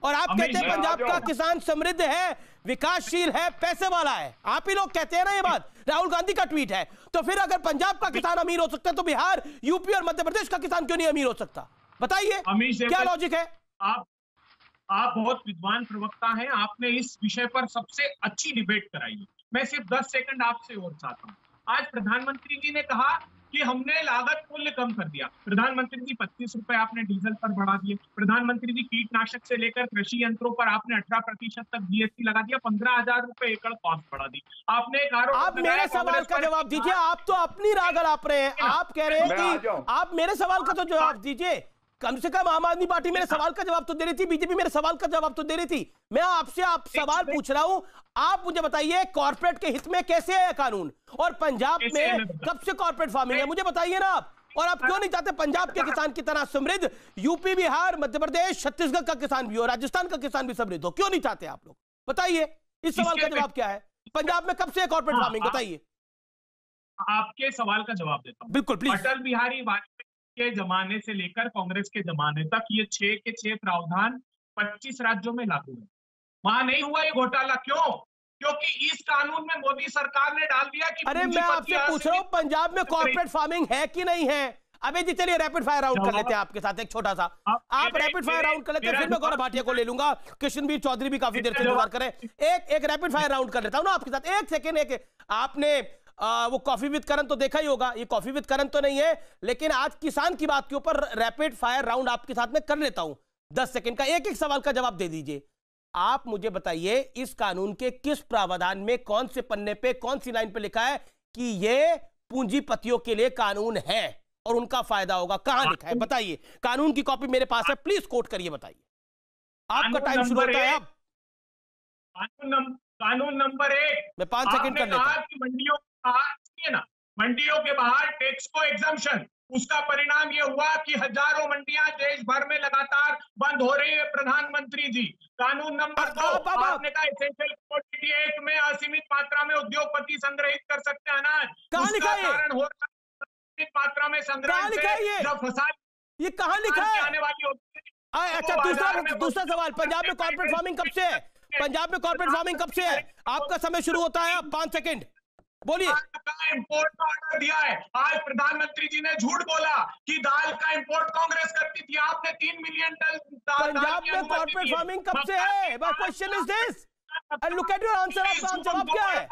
और आप कहते हैं पंजाब का किसान समृद्ध है, विकासशील है, पैसे वाला है। आप ही लोग कहते हैं ना ये बात, राहुल गांधी का ट्वीट है। तो फिर अगर पंजाब का किसान अमीर हो सकता है तो बिहार, यूपी और मध्य प्रदेश का किसान क्यों नहीं अमीर हो सकता? बताइए क्या लॉजिक है? आप बहुत विद्वान प्रवक्ता हैं, आपने इस विषय पर सबसे अच्छी डिबेट कराई है। मैं सिर्फ 10 सेकंड आपसे और चाहता हूं। आज प्रधानमंत्री जी ने कहा कि हमने लागत मूल्य कम कर दिया। प्रधानमंत्री जी 25 रुपए आपने डीजल पर बढ़ा दिए। प्रधानमंत्री जी कीटनाशक से लेकर कृषि यंत्रों पर आपने 18% तक जीएसटी लगा दिया। 15,000 रुपए एकड़ कॉस्ट बढ़ा दी आपने। आप मेरे सवाल का जवाब दीजिए। आप तो अपनी राग अलाप रहे हैं। आप कह रहे हैं कि आप मेरे सवाल का तो जवाब दीजिए। कम से कम आम आदमी पार्टी मेरे सवाल का जवाब तो दे रही थी, बीजेपी मेरे सवाल का जवाब तो दे रही थी। मैं आपसे सवाल पूछ रहा हूं, आप मुझे बताइए कॉर्पोरेट के हित में कैसे है कानून? और पंजाब में कब से कॉर्पोरेट फार्मिंग है मुझे बताइए ना आप। और आप क्यों नहीं चाहते पंजाब के किसान की तरह समृद्ध यूपी, बिहार, मध्य प्रदेश, छत्तीसगढ़ का किसान भी हो, राजस्थान का किसान भी समृद्ध हो? क्यों नहीं चाहते आप लोग? बताइए इस सवाल का जवाब क्या है? पंजाब में कब से कॉर्पोरेट फार्मिंग बताइए। आपके सवाल का जवाब देता हूं। बिल्कुल प्लीज। अटल बिहारी वाजपेयी के जमाने से लेकर कांग्रेस के जमाने तक ये 6 के 6 प्रावधान 25 राज्यों में लागू है। वहां नहीं हुआ ये घोटाला। क्यों? क्योंकि इस कानून में मोदी सरकार ने डाल दिया कि अरे मैं आपसे पूछ रहा हूं पंजाब में कॉर्पोरेट फार्मिंग है कि नहीं है? अबे जी चलिए रैपिड फायर राउंड कर लेते हैं आपके साथ एक छोटा सा। आप रैपिड फायर राउंड कर लेते हैं, फिर मैं गौरव भाटिया को ले लूंगा। कृष्णवीर चौधरी भी काफी देर से इंतजार करें। एक रैपिड फायर राउंड कर लेता हूं ना आपके साथ। एक सेकेंड। आपने वो कॉफी विद करण तो देखा ही होगा। ये कॉफी विद करण तो नहीं है, लेकिन आज किसान की बात के ऊपर रैपिड फायर राउंड आपके साथ में कर लेता हूं। 10 सेकंड का एक सवाल का जवाब दे दीजिए। आप मुझे बताइए इस कानून के किस प्रावधान में, कौन से पन्ने पे, कौन सी लाइन पे लिखा है कि ये पूंजीपतियों के लिए कानून है और उनका फायदा होगा? कहां लिखा है बताइए। कानून की कॉपी मेरे पास है, प्लीज कोट करिए, बताइए। आपका टाइम शुरू होता है अब। कानून नंबर 1 मैं 5 सेकंड कर लेता हूं। मंडियों के बाहर टैक्स को एग्जम्पशन, उसका परिणाम यह हुआ कि हजारों मंडियां देश भर में लगातार बंद हो रही है। प्रधानमंत्री जी कानून नंबर 2 आपने कहा एसेंशियल कमोडिटी एक्ट में असीमित मात्रा में उद्योगपति संग्रहित कर सकते हैं अनाज। उसका कारण हो रहा है असीमित मात्रा में संग्रहण से जब फसल ये कहां लिखा है? आने वाली होती है। अच्छा दूसरा सवाल, पंजाब में कॉर्पोरेट फार्मिंग कब से है? पंजाब में कॉर्पोरेट फार्मिंग कब से है? आपका समय शुरू होता है अब। 5 सेकंड बोलिए। इंपोर्ट का ऑर्डर दिया है। आज प्रधानमंत्री जी ने झूठ बोला कि दाल का इंपोर्ट कांग्रेस करती थी। आपने 3 मिलियन टन पंजाब में कॉर्पोरेट फार्मिंग कब से है? My question is this and look at your answer. आपका जवाब क्या है?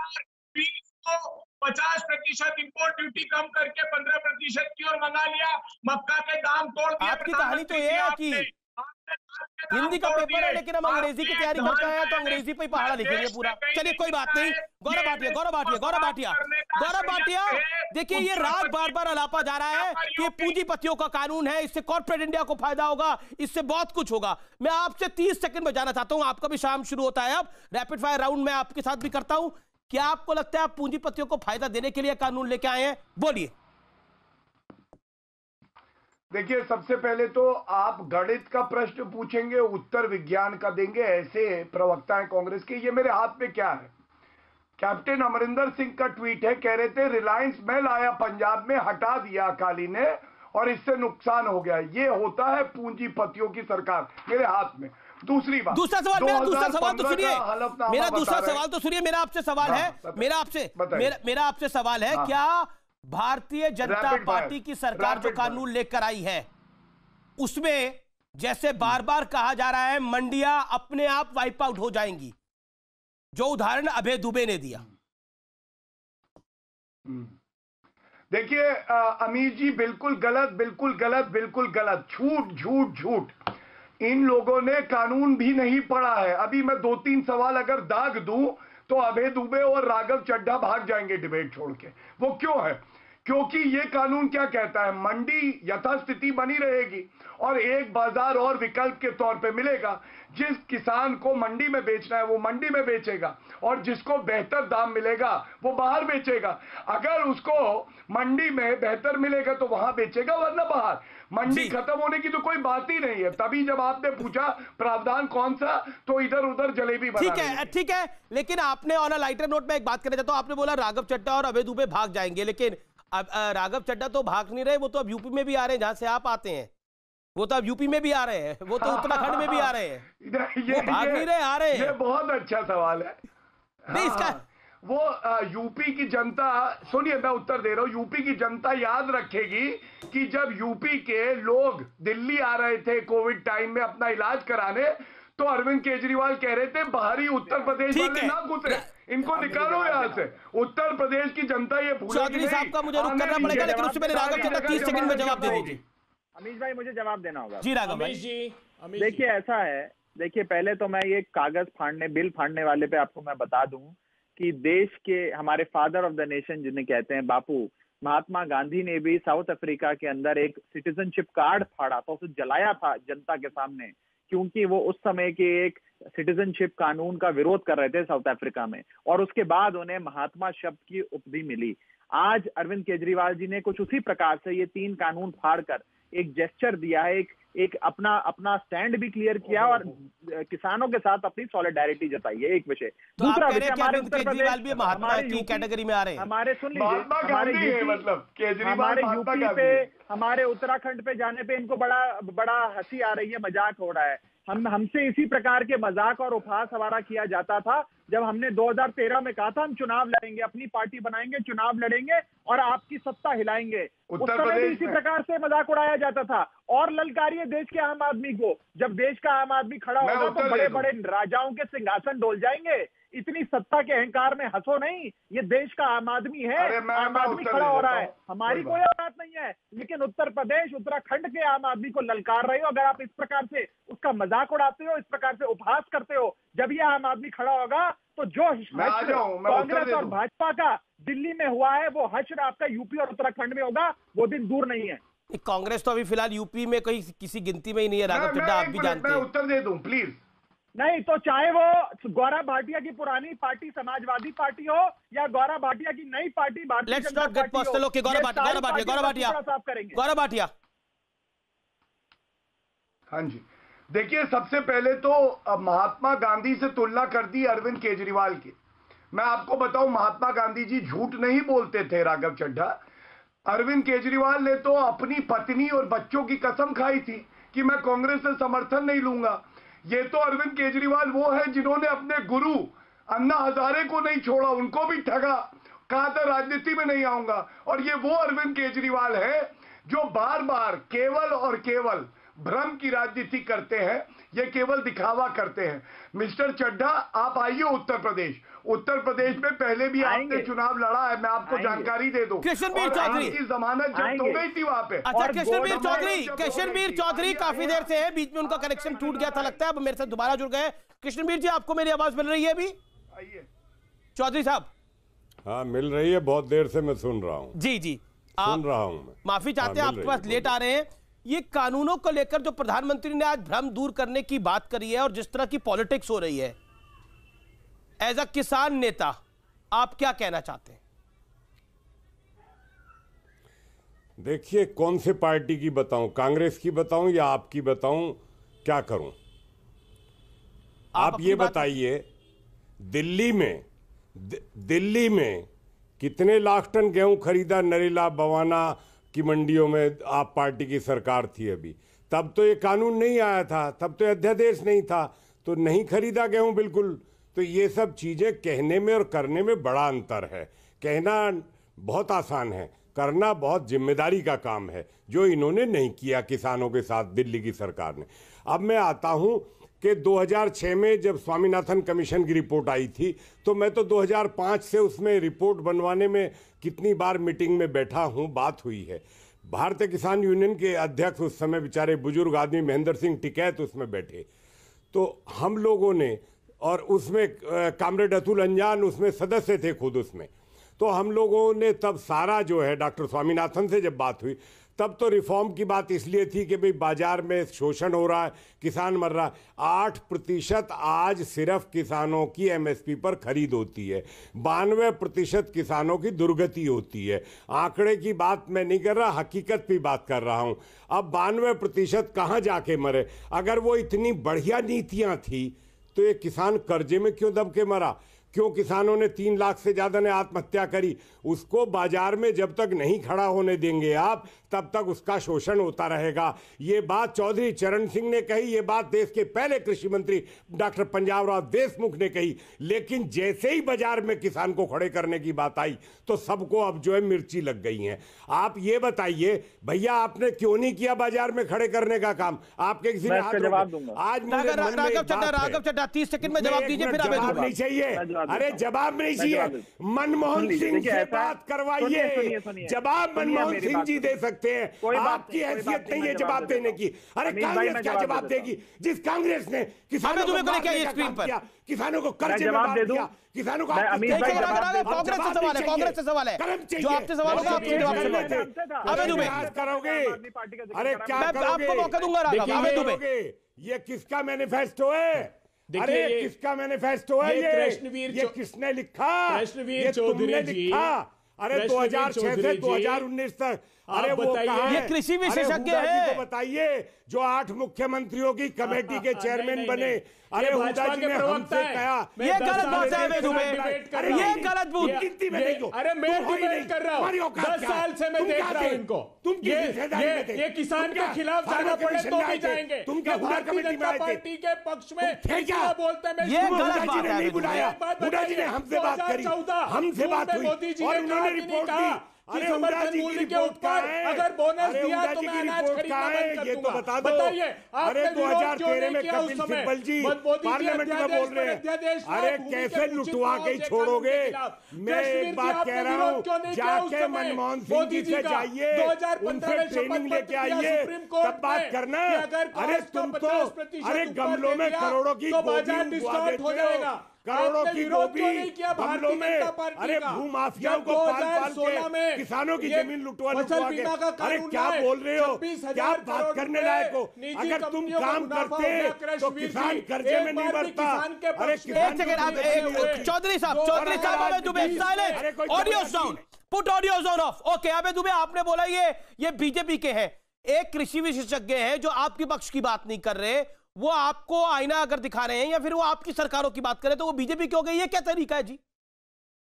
50% इंपोर्ट ड्यूटी कम करके 15% की ओर मंगा लिया। मक्का के दाम तोड़ दिए। आपकी कहानी तो ये है कि हिंदी का पेपर है लेकिन हम अंग्रेजी की तैयारी करते हैं तो अंग्रेजी पे ही पहाड़ा लिखेंगे पूरा। चलिए कोई बात नहीं। गौरव भाटिया देखिए, ये राग बार बार अलापा जा रहा है कि पूंजीपतियों का कानून है, इससे कॉर्पोरेट इंडिया को फायदा होगा, इससे बहुत कुछ होगा। मैं आपसे 30 सेकंड में जाना चाहता हूं, आपका भी शाम शुरू होता है, अब रैपिड फायर राउंड में आपके साथ भी करता हूं। क्या आपको लगता है आप पूंजीपतियों को फायदा देने के लिए कानून लेके आए हैं? बोलिए। देखिए, सबसे पहले तो आप गणित का प्रश्न पूछेंगे, उत्तर विज्ञान का देंगे, ऐसे प्रवक्ता है कांग्रेस के। ये मेरे हाथ में क्या है? कैप्टन अमरिंदर सिंह का ट्वीट है, कह रहे थे रिलायंस मैं लाया पंजाब में, हटा दिया अकाली ने और इससे नुकसान हो गया। ये होता है पूंजीपतियों की सरकार। मेरे हाथ में। दूसरी बात, दूसरा सवाल, मेरा दूसरा सवाल तो सुनिए। मेरा दूसरा सवाल तो सुनिए। मेरा आपसे सवाल है, मेरा आपसे सवाल है, क्या भारतीय जनता पार्टी की सरकार जो कानून लेकर आई है उसमें जैसे बार बार कहा जा रहा है मंडियां अपने आप वाइप आउट हो जाएंगी, जो उदाहरण अभय दुबे ने दिया? देखिए अमीर जी, बिल्कुल गलत, बिल्कुल गलत, बिल्कुल गलत, झूठ झूठ झूठ। इन लोगों ने कानून भी नहीं पढ़ा है। अभी मैं 2-3 सवाल अगर दाग दूं तो अभय दुबे और राघव चड्ढा भाग जाएंगे डिबेट छोड़ के। वो क्यों है? क्योंकि ये कानून क्या कहता है, मंडी यथास्थिति बनी रहेगी और एक बाजार और विकल्प के तौर पे मिलेगा। जिस किसान को मंडी में बेचना है वो मंडी में बेचेगा और जिसको बेहतर दाम मिलेगा वो बाहर बेचेगा। अगर उसको मंडी में बेहतर मिलेगा तो वहां बेचेगा, वरना बाहर। मंडी खत्म होने की तो कोई बात ही नहीं है। तभी जब आपने पूछा प्रावधान कौन सा, तो इधर उधर जलेबी बना। ठीक है, लेकिन आपने ऑन अ लाइटर नोट में एक बात करना चाहता हूं। आपने बोला राघव चड्ढा और अभय दुबे भाग जाएंगे, लेकिन अब राघव चड्ढा तो भाग नहीं रहे, वो तो अब यूपी में भी आ रहे हैं जहां से आप आते हैं। वो तो अब यूपी में भी आ रहे हैं, वो तो उत्तराखंड में भी आ रहे हैं। वो भाग नहीं रहे, आ रहे हैं। ये बहुत अच्छा सवाल है। नहीं, इसका वो यूपी की जनता, सुनिए मैं उत्तर दे रहा हूं, यूपी की जनता याद रखेगी कि जब यूपी के लोग दिल्ली आ रहे थे कोविड टाइम में अपना इलाज कराने, तो अरविंद केजरीवाल कह रहे थे बाहरी उत्तर प्रदेश वाले ना घुसे, इनको निकालो यहाँ से। उत्तर प्रदेश की जनता ये भूल। चौधरी साहब का मुझे रुक करना पड़ेगा, लेकिन उससे पहले राघव चड्ढा 30 सेकंड में जवाब दे दीजिए। अमीश भाई मुझे जवाब देना होगा। जी राघव भाई। देखिए ऐसा है, देखिए पहले तो मैं ये कागज फाड़ने, बिल फाड़ने वाले पे आपको मैं बता दूं कि देश के हमारे फादर ऑफ द नेशन जिन्हें कहते हैं बापू महात्मा गांधी ने भी साउथ अफ्रीका के अंदर एक सिटीजनशिप कार्ड फाड़ा था, उसे जलाया था जनता के सामने, क्योंकि वो उस समय के एक सिटीजनशिप कानून का विरोध कर रहे थे साउथ अफ्रीका में, और उसके बाद उन्हें महात्मा शब्द की उपाधि मिली। आज अरविंद केजरीवाल जी ने कुछ उसी प्रकार से ये 3 कानून फाड़कर एक जेस्चर दिया है, एक अपना स्टैंड भी क्लियर किया और किसानों के साथ अपनी सॉलिडारिटी जताई है। एक विषय। तो दूसरा विषय, हमारे उत्तर प्रदेश भी महात्मा की कैटेगरी में आ रहे हैं। हमारे सुन लीजिए, हमारे यूपी पे, हमारे उत्तराखंड पे जाने पे इनको बड़ा हंसी आ रही है, मजाक हो रहा है। हमसे इसी प्रकार के मजाक और उपहास हमारा किया जाता था जब हमने 2013 में कहा था हम चुनाव लड़ेंगे, अपनी पार्टी बनाएंगे, चुनाव लड़ेंगे और आपकी सत्ता हिलाएंगे। उस समय भी इसी प्रकार से मजाक उड़ाया जाता था। और ललकारिए देश के आम आदमी को, जब देश का आम आदमी खड़ा होगा तो बड़े बड़े राजाओं के सिंहासन डोल जाएंगे। इतनी सत्ता के अहंकार में हंसो नहीं, ये देश का आम आदमी है, आम आदमी खड़ा हो रहा है, हमारी कोई बात नहीं है। लेकिन उत्तर प्रदेश, उत्तराखंड के आम आदमी को ललकार रहे हो। अगर आप इस प्रकार से उसका मजाक उड़ाते हो, इस प्रकार से उपहास करते हो, जब ये आम आदमी खड़ा होगा तो जो कांग्रेस और भाजपा का दिल्ली में हुआ है वो हश्र आपका यूपी और उत्तराखंड में होगा, वो दिन दूर नहीं है। कांग्रेस तो अभी फिलहाल यूपी में कोई किसी गिनती में ही नहीं है राघव चड्ढा, आप भी जानते हैं। मैं उत्तर दे दूं प्लीज। नहीं तो चाहे वो गौरव भाटिया की पुरानी पार्टी समाजवादी पार्टी हो या गौरव भाटिया की नई पार्टी भारतीय जनता पार्टी हो, गौरव भाटिया। हाँ जी, देखिए सबसे पहले तो महात्मा गांधी से तुलना कर दी अरविंद केजरीवाल की। मैं आपको बताऊं, महात्मा गांधी जी झूठ नहीं बोलते थे राघव चड्ढा। अरविंद केजरीवाल ने तो अपनी पत्नी और बच्चों की कसम खाई थी कि मैं कांग्रेस से समर्थन नहीं लूंगा। ये तो अरविंद केजरीवाल वो है जिन्होंने अपने गुरु अन्ना हजारे को नहीं छोड़ा, उनको भी ठगा, कहा था राजनीति में नहीं आऊंगा। और ये वो अरविंद केजरीवाल है जो बार बार केवल और केवल भ्रम की राजनीति करते हैं, ये केवल दिखावा करते हैं। मिस्टर चड्ढा, आप आइए उत्तर प्रदेश। उत्तर प्रदेश में पहले भी आपने चुनाव लड़ा है, मैं आपको जानकारी दे दूं। कृष्णवीर चौधरी की जमानत जब्त हो गई थी वहां पे। अच्छा, कृष्णवीर चौधरी काफी देर से है, बीच में उनका कनेक्शन टूट गया था लगता है, अब मेरे साथ दोबारा जुड़ गए। कृष्णवीर जी, आपको मेरी आवाज मिल रही है अभी? आइए चौधरी साहब। हाँ, मिल रही है, बहुत देर से मैं सुन रहा हूँ। जी जी, सुन रहा हूँ मैं। माफी चाहते हैं, आपके पास लेट आ रहे हैं। ये कानूनों को लेकर जो प्रधानमंत्री ने आज भ्रम दूर करने की बात करी है और जिस तरह की पॉलिटिक्स हो रही है, एज अ किसान नेता आप क्या कहना चाहते हैं? देखिए, कौन से पार्टी की बताऊं, कांग्रेस की बताऊं या आपकी बताऊं, क्या करूं? आप ये बताइए, दिल्ली में कितने लाख टन गेहूं खरीदा नरेला बवाना की मंडियों में? आप पार्टी की सरकार थी अभी, तब तो ये कानून नहीं आया था, तब तो अध्यादेश नहीं था, तो नहीं खरीदा गेहूं बिल्कुल। तो ये सब चीजें कहने में और करने में बड़ा अंतर है। कहना बहुत आसान है, करना बहुत जिम्मेदारी का काम है, जो इन्होंने नहीं किया किसानों के साथ दिल्ली की सरकार ने। अब मैं आता हूं कि 2006 में जब स्वामीनाथन कमीशन की रिपोर्ट आई थी, तो मैं तो 2005 से उसमें रिपोर्ट बनवाने में कितनी बार मीटिंग में बैठा हूं, बात हुई है। भारतीय किसान यूनियन के अध्यक्ष उस समय बेचारे बुजुर्ग आदमी महेंद्र सिंह टिकैत उसमें बैठे, तो हम लोगों ने, और उसमें कामरेड अतुल अंजान उसमें सदस्य थे खुद उसमें, तो हम लोगों ने तब सारा जो है डॉक्टर स्वामीनाथन से जब बात हुई, तब तो रिफॉर्म की बात इसलिए थी कि भाई बाजार में शोषण हो रहा है, किसान मर रहा है। 8% आज सिर्फ किसानों की एमएसपी पर खरीद होती है, 92% किसानों की दुर्गति होती है। आंकड़े की बात मैं नहीं कर रहा, हकीकत की बात कर रहा हूं। अब 92% कहां जाके मरे? अगर वो इतनी बढ़िया नीतियां थी तो ये किसान कर्जे में क्यों दब के मरा? क्यों किसानों ने 3 लाख से ज्यादा ने आत्महत्या करी? उसको बाजार में जब तक नहीं खड़ा होने देंगे आप, तब तक उसका शोषण होता रहेगा। ये बात चौधरी चरण सिंह ने कही, ये बात देश के पहले कृषि मंत्री डॉक्टर पंजाब राव देशमुख ने कही, लेकिन जैसे ही बाजार में किसान को खड़े करने की बात आई तो सबको अब जो है मिर्ची लग गई है। आप ये बताइए भैया, आपने क्यों नहीं किया बाजार में खड़े करने का काम? आपके किसी ने हाथ जवाब दूंगा। आज राघव चड्ढा 30 सेकंड में जवाब दीजिए, फिर जवाब नहीं चाहिए। अरे जवाब नहीं चाहिए, मनमोहन सिंह से बात करवाइए, जवाब मनमोहन सिंह जी दे सकते हैं। आपकी हैसियत नहीं है जवाब देने की। अरे कांग्रेस क्या जवाब देगी, जिस कांग्रेस ने किसानों को स्क्रीन पर किसानों को कर्ज में बांध दिया, किसानों को कांग्रेस से सवाल है, जो आपसे सवाल होगा आपके जवाब अबे दुबे करोगे। अरे क्या आपको मौका दूंगा राघव, अबे दुबे। ये किसका मैनिफेस्टो है? अरे किसका मैनिफेस्टो है ये किसने लिखा? ये तुमने लिखा। अरे 2006 से 2019 तक, अरे वो कहाँ? ये कृषि विशेषज्ञ है, बताइए, जो 8 मुख्यमंत्रियों की कमेटी के चेयरमैन बने। अरे हुड्डा जी ने हमसे कहा, ये गलत बात है, ये गलत बात। अरे मैं डिबेट कर रहा हूँ, 10 साल से मैं देख रहा हूँ इनको। ये किसान के खिलाफ जाना पड़े तो भी जाएंगे। भारतीय जनता पार्टी के पक्ष में क्या बोलते हैं? ये गलत बात है। नहीं बुलाया, हुड्डा जी ने हमसे बात करी, हमसे बात हुई मोदी जी और ने उन्होंने रिपोर्ट दी। अरे समर्थन मूल्य के ऊपर अगर बोनस दिया तो मैं अनाज खरीदना बंद कर दूंगा। बता दो। बताइए, अरे 2013 में कपिल सिब्बल जी पार्लियामेंट में बोल रहे हैं, अरे कैसे लुटवा के छोड़ोगे? मैं एक बात कह रहा हूँ, जाके मनमोहन सिंह जी से जाइए, उनसे ट्रेनिंग लेके आइए, तब बात करना। अरे तुम तो अरे गमलों में करोड़ों की डिस्काउंट हो जाएगा, करोड़ों की गोभी गमलों में। अरे भूमाफियाओं को पाल के किसानों की जमीन लुटवा के, अरे क्या बोल रहे हो? क्या बात करने लायक हो? अगर तुम काम करते तो किसान कर्जे में नहीं बढ़ता। अरे चौधरी साहब अबे Dubey silent, audio sound, put audio sound of. Okay अबे दुबे, आपने बोला ये बीजेपी के हैं, एक कृषि विशेषज्ञ हैं जो आपके पक्ष की बात नहीं कर रहे, वो आपको आईना अगर दिखा रहे हैं या फिर वो आपकी सरकारों की बात करें तो वो बीजेपी की हो गई। ये क्या तरीका है जी?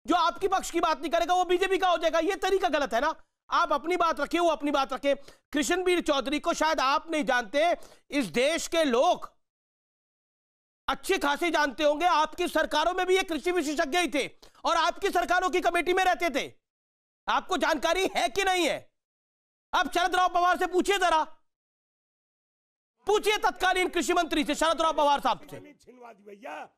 जो आपकी पक्ष की बात नहीं करेगा वो बीजेपी का हो जाएगा, ये तरीका गलत है ना। आप अपनी बात रखिए, वो अपनी बात रखे। कृष्णवीर चौधरी को शायद आप नहीं जानते, इस देश के लोग अच्छे खासे जानते होंगे। आपकी सरकारों में भी ये कृषि विशेषज्ञ ही थे और आपकी सरकारों की कमेटी में रहते थे। आपको जानकारी है कि नहीं है? आप शरद राव पवार से पूछिए जरा, पूछिए तत्कालीन कृषि मंत्री से, शरद राव पवार साहब से। भैया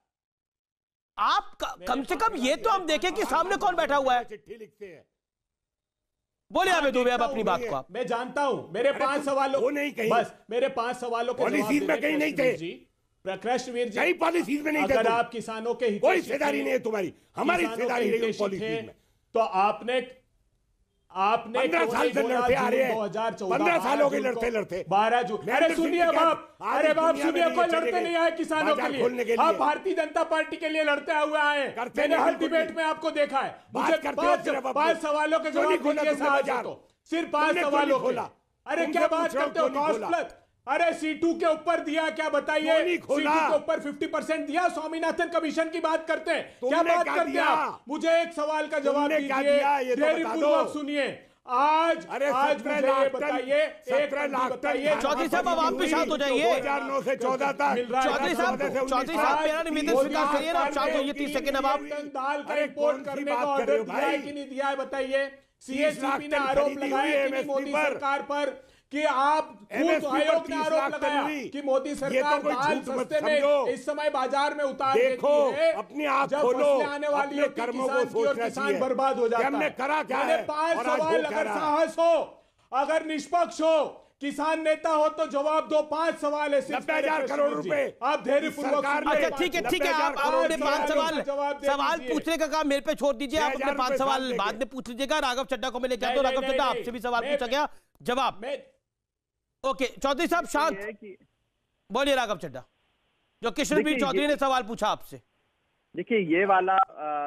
आप कम से कम ये तो हम देखें कि सामने कौन बैठा हुआ है। चिट्ठी लिखते हैं। बोले आबे दुबे अब अपनी बात को। मैं जानता हूं, मेरे 5 सवालों वो नहीं कहीं, बस मेरे 5 सवालों के पॉलिसीज में कहीं नहीं थे, कृष्णवीर जी, कहीं पॉलिसीज में नहीं थे। अगर आप किसानों के हित कोई हिस्सेदारी नहीं है तुम्हारी, हमारी हिस्सेदारी नहीं है पॉलिसीज में। तो आपने 15 साल से लड़ते आ रहे हैं, 15 साल हो गए लड़ते लड़ते। 12 जून, अरे सुनिए बाप, अरे बाप सुनिए, कोई लड़ते नहीं आए किसानों के लिए, आप भारतीय जनता पार्टी के लिए लड़ते हुए आए। मैंने हर डिबेट में आपको देखा है। मुझे 5 सवालों के जवाब दीजिए साहब, तो सिर्फ 5 सवालों के। अरे क्या बात करते हो, कॉस्ट प्लस, अरे C2 के ऊपर दिया क्या बताइए, C2 के ऊपर 50% दिया, स्वामीनाथन कमीशन की बात करते हैं, क्या बात करते हैं आप? मुझे एक सवाल का जवाब दीजिए, धैर्यपूर्वक सुनिए। आज मुझे ये बताइए, चौधरी साहब अब आप भी शांत हो जाइए। 2009 से 14 तक चौधरी साहब मेरा निवेदन स्वीकार करिए ना, शांत होइए 30 सेकंड। अब आप दाल का रिपोर्ट करने का ऑर्डर दिया है कि नहीं दिया है बताइए। CACP ने आरोप लगाया कि मोदी सरकार पर कि आप फूड आयोग ने आरोप लगाया कि मोदी सरकार दाल सस्ते में इस समय बाजार में उतार देती है। अपनी आंख जब खोलो, फसलें आने वाली होती है किसान की और किसान बर्बाद हो जाता है। हमने करा क्या है? 5 सवाल, अगर साहस हो, अगर निष्पक्ष हो, किसान नेता हो तो जवाब दो। 5 सवाल है, 90,000 करोड़ रुपए आप धैर्यपूर्वक। अच्छा ठीक है आप अपने 5 सवाल पूछने का काम मेरे पे छोड़ दीजिए। आप अपने 5 सवाल बाद में पूछ लीजिएगा। राघव चड्ढा को मैं लेकर आता हूं। राघव चड्ढा आपसे भी सवाल पूछा गया, जवाब। ओके चौधरी साहब शांत बोलिए। राघव चड्ढा, जो किशनवीर चौधरी ने सवाल पूछा आपसे। देखिए ये वाला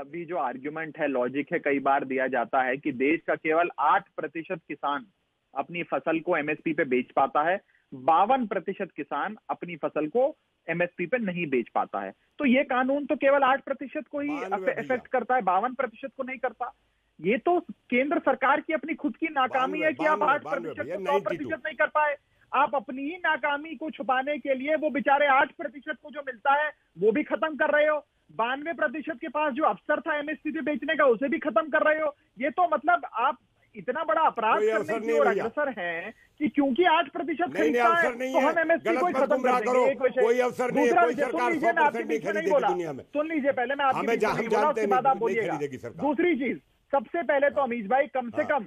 भी जो आर्ग्यूमेंट है, लॉजिक है, कई बार दिया जाता है कि देश का केवल 8% किसान अपनी फसल को MSP पे बेच पाता है, 52% किसान अपनी फसल को MSP पे नहीं बेच पाता है। तो ये कानून तो केवल 8% को ही इफेक्ट करता है, 52% को नहीं करता। ये तो केंद्र सरकार की अपनी खुद की नाकामी है कि आप 8% को 100% नहीं कर पाए। आप अपनी ही नाकामी को छुपाने के लिए वो बेचारे 8% को जो मिलता है वो भी खत्म कर रहे हो। 92% के पास जो अवसर था MSP पे बेचने का उसे भी खत्म कर रहे हो। ये तो मतलब आप इतना बड़ा अपराध करने की ओर अग्रसर हैं कि क्योंकि 8% खरीदता है तो हम MSP को खत्म कर देंगे। कोई अवसर नहीं है, कोई सरकार 100% नहीं खरीदेगी दुनिया में। सुन लीजिए पहले, मैं आपके बाद आप बोलिएगा। दूसरी चीज, सबसे पहले तो अमीश भाई, कम से कम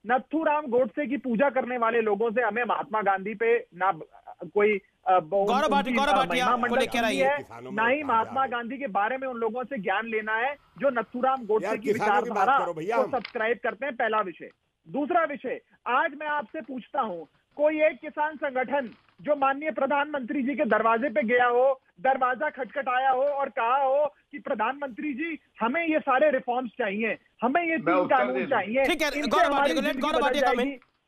नथुराम गोडसे की पूजा करने वाले लोगों से हमें महात्मा गांधी पे ना कोई महिमा मंडल है, ना ही महात्मा गांधी के बारे में उन लोगों से ज्ञान लेना है जो नथुराम गोडसे की विचारधारा को सब्सक्राइब करते हैं। पहला विषय। दूसरा विषय, आज मैं आपसे पूछता हूं, कोई एक किसान संगठन जो माननीय प्रधानमंत्री जी के दरवाजे पे गया हो, दरवाजा खटखटाया हो और कहा हो कि प्रधानमंत्री जी हमें ये सारे रिफॉर्म्स चाहिए, हमें ये 3 कानून चाहिए,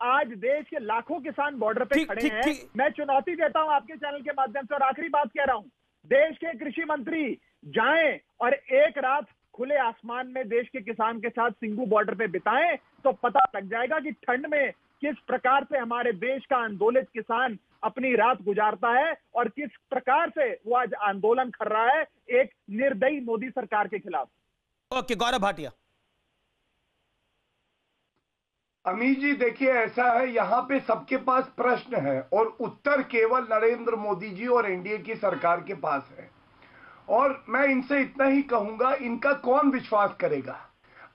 आज देश के लाखों किसान बॉर्डर पे खड़े हैं। मैं चुनौती देता हूं आपके चैनल के माध्यम से, और आखिरी बात कह रहा हूं, देश के कृषि मंत्री जाएं और एक रात खुले आसमान में देश के किसान के साथ सिंगू बॉर्डर पे बिताएं तो पता लग जाएगा कि ठंड में किस प्रकार से हमारे देश का आंदोलित किसान अपनी रात गुजारता है और किस प्रकार से वो आज आंदोलन कर रहा है एक निर्दयी मोदी सरकार के खिलाफ। ओके, गौरव भाटिया। अमीश जी देखिए, ऐसा है, यहाँ पे सबके पास प्रश्न है और उत्तर केवल नरेंद्र मोदी जी और एनडीए की सरकार के पास है। और मैं इनसे इतना ही कहूंगा, इनका कौन विश्वास करेगा?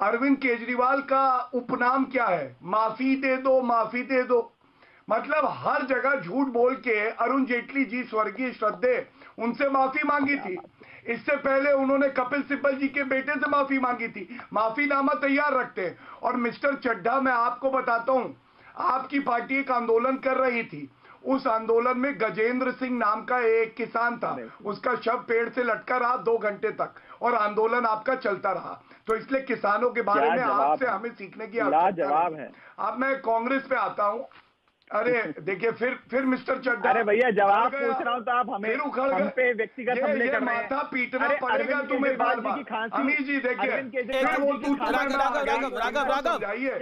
अरविंद केजरीवाल का उपनाम क्या है? माफी दे दो, माफी दे दो। मतलब हर जगह झूठ बोल के अरुण जेटली जी, स्वर्गीय श्रद्धेय, उनसे माफी मांगी थी। इससे पहले उन्होंने कपिल सिब्बल जी के बेटे से माफी मांगी थी। माफीनामा तैयार रखते हैं। और मिस्टर चड्ढा, मैं आपको बताता हूं, आपकी पार्टी एक आंदोलन कर रही थी। उस आंदोलन में गजेंद्र सिंह नाम का एक किसान था, उसका शव पेड़ से लटका रहा 2 घंटे तक और आंदोलन आपका चलता रहा। तो इसलिए किसानों के बारे में आपसे हमें सीखने की आवश्यकता है। अब मैं कांग्रेस पे आता हूं। अरे देखिए, फिर मिस्टर चड्ढा, अरे भैया जवाब पूछ रहा हूं तो आप हमें हम पे व्यक्तिगत हमले कर रहे हैं। माथा पीटना पड़ेगा तुम्हें बार बार। अमीश जी देखिए,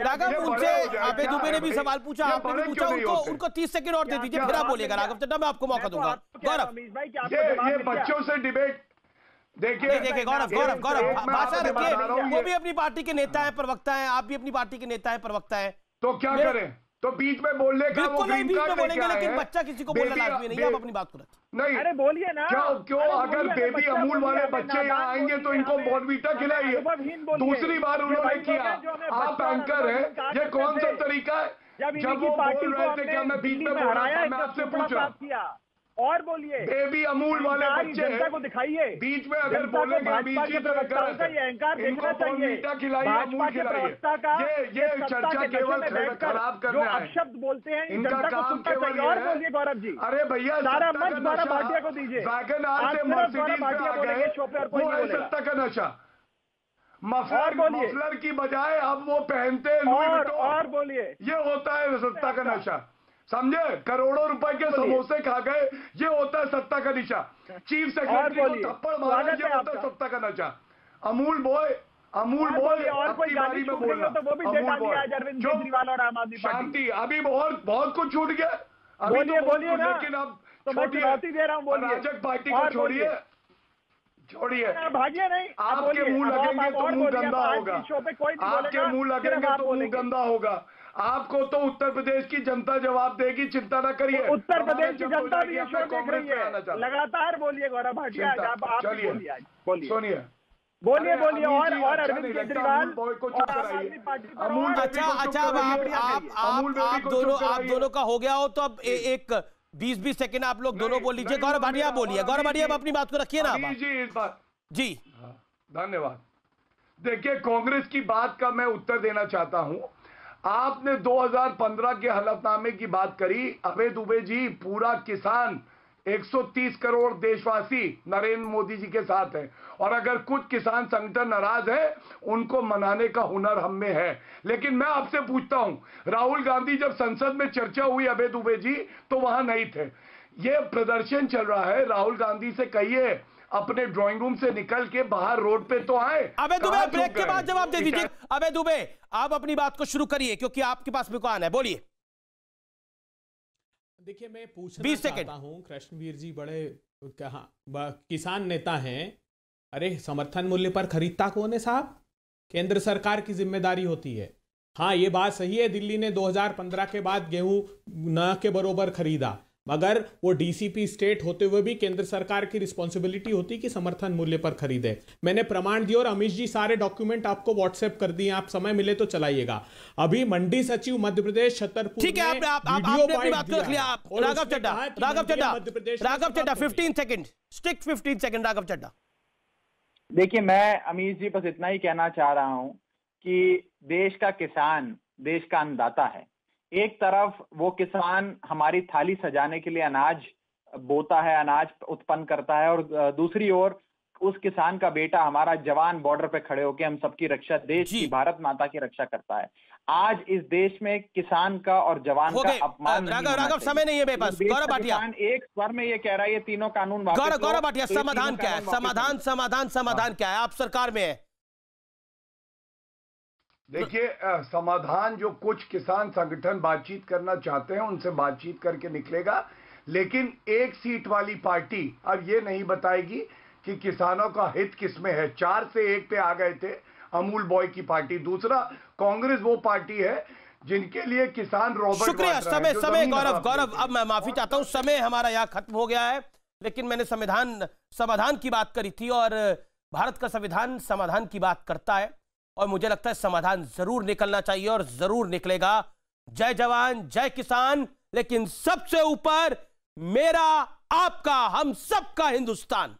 राघव उनसे आबे दुबे ने भी सवाल पूछा, आपने भी पूछा, उनको 30 सेकंड और दे दीजिए, फिर आप बोलिएगा। राघव चड्ढा, मैं आपको मौका दूंगा। गौरव, ये बच्चों से डिबेट देखिए गौरव भाषा रखिए। वो भी अपनी पार्टी के नेता है, प्रवक्ता है, आप भी अपनी पार्टी के नेता है, प्रवक्ता है। तो क्या करें? तो बीच में बोलने का वो नहीं, बीच में बोलेंगे, लेकिन है। बच्चा किसी को बोलना लाजमी नहीं है, आप अपनी बात को रखें। नहीं, अरे बोलिए ना, क्यों अगर बेबी अमूल वाले बच्चे यहाँ आएंगे तो इनको बॉर्नवीटा खिलाइए। दूसरी बार उन्होंने किया, आप एंकर है, ये कौन सा तरीका है? जब वो बोल रहे थे कि मैं बीच में बोल रहा था, मैं आपसे पूछ रहा हूँ, और बोलिए बेबी अमूल वाले बच्चे जनता को दिखाइए, बीच में अगर बोले भाजपा के प्रवक्ताओं का ये अहंकार देखना चाहिए। भाजपा के प्रवक्ता का ये चर्चा केवल खराब जो करना है, अपशब्द बोलते हैं, इनका जनता को काम सुनना केवल चाहिए। और बोलिए गौरव जी, अरे भैया सारा मंच गौरव भाटिया को दीजिए। वैगनआर से मर्सिडीज पे आ गए, शो पे और कोई वो नहीं है बोलेगा। सत्ता का नशा। मफलर की बजाय अब वो पहनते हैं लुई विटॉन। और बोलिए, ये होता है सत्ता का नशा, समझे? करोड़ों रुपए के समोसे खा गए, ये होता है सत्ता का नशा। चीफ सेक्रेटरी को थप्पड़ मारा, ये होता है सत्ता का नशा। अमूल बॉय और कोई बारी में बोलना, तो वो भी डेटा दिया है अरविंद केजरीवाल और आम आदमी पार्टी। शांति, अभी बहुत कुछ छूट गया, अभी बोलिए तो बोलिए ना, लेकिन अब तो मैं चुनौती दे रहा हूँ, बोलिए। राजग पार्टी को छोड़िए, भागिए नहीं, आपके मुंह लगेंगे तो मुंह गंदा होगा, आपके मुंह लगेंगे तो मुंह गंदा होगा। आपको तो उत्तर प्रदेश की जनता जवाब देगी, चिंता ना करिए। उत्तर प्रदेश की जनता भी ये शो देख रही है, लगातार बोलिए गौरव भाटिया, बोलिए सुनिए, बोलिए और अरविंद केजरीवाल को चुप कराइए। अच्छा, अब आप दोनों का हो गया हो तो अब एक 20 सेकंड आप लोग दोनों बोल लीजिए। गौरव भाटिया बोलिए, गौरव भाटिया अपनी बात को रखिए ना जी। इस बात जी धन्यवाद। देखिए, कांग्रेस की बात का मैं उत्तर देना चाहता हूं। आपने 2015 के हलफनामे की बात करी। अभय दुबे जी, पूरा किसान 130 करोड़ देशवासी नरेंद्र मोदी जी के साथ है, और अगर कुछ किसान संगठन नाराज है, उनको मनाने का हुनर हम में है। लेकिन मैं आपसे पूछता हूं, राहुल गांधी जब संसद में चर्चा हुई अभय दुबे जी, तो वहां नहीं थे। ये प्रदर्शन चल रहा है, राहुल गांधी से कहिए अपने ड्राइंग रूम से निकल के बाहर रोड पे तो आए। अबे दुबे, ब्रेक के बाद जवाब दे दीजिए। अबे दुबे, आप अपनी बात को शुरू करिए, क्योंकि आपके पास भी आना है, बोलिए। देखिए, मैं पूछना चाहता हूं, कृष्णवीर जी बड़े किसान नेता हैं, अरे समर्थन मूल्य पर खरीदता कौन है साहब? केंद्र सरकार की जिम्मेदारी होती है। हाँ, ये बात सही है, दिल्ली ने 2015 के बाद गेहूं न के बरोबर खरीदा, मगर वो डीसीपी स्टेट होते हुए भी केंद्र सरकार की रिस्पॉन्सिबिलिटी होती कि समर्थन मूल्य पर खरीदे। मैंने प्रमाण दिया, और अमित जी सारे डॉक्यूमेंट आपको व्हाट्सएप कर दिए, आप समय मिले तो चलाइएगा। अभी मंडी सचिव मध्य प्रदेश छतरपुर, ठीक है, आपने अपनी बात को रख लिया। आप Raghav Chadha 15 second, stick 15 second. Raghav Chadha, देखिए, मैं अमित जी बस इतना ही कहना चाह रहा हूं कि देश का किसान देश का अन्नदाता है। एक तरफ वो किसान हमारी थाली सजाने के लिए अनाज बोता है, अनाज उत्पन्न करता है, और दूसरी ओर उस किसान का बेटा, हमारा जवान बॉर्डर पे खड़े होकर हम सबकी रक्षा, देश की, भारत माता की रक्षा करता है। आज इस देश में किसान का और जवान का अपमान राघव, समय नहीं है मेरे पास। गौरव भाटिया एक स्वर में ये कह रहा है ये तीनों कानून। गौरव भाटिया, समाधान क्या है? समाधान क्या है? आप सरकार में है। देखिए, समाधान जो कुछ किसान संगठन बातचीत करना चाहते हैं, उनसे बातचीत करके निकलेगा। लेकिन एक सीट वाली पार्टी अब ये नहीं बताएगी कि किसानों का हित किसमें है। 4 से 1 पे आ गए थे अमूल बॉय की पार्टी। दूसरा, कांग्रेस वो पार्टी है जिनके लिए किसान रॉबर्ट। शुक्रिया। समय गौरव, अब मैं माफी चाहता हूं, समय हमारा यहाँ खत्म हो गया है। लेकिन मैंने समाधान की बात करी थी, और भारत का संविधान समाधान की बात करता है, और मुझे लगता है समाधान जरूर निकलना चाहिए, और जरूर निकलेगा। जय जवान, जय किसान, लेकिन सबसे ऊपर मेरा, आपका, हम सबका हिंदुस्तान।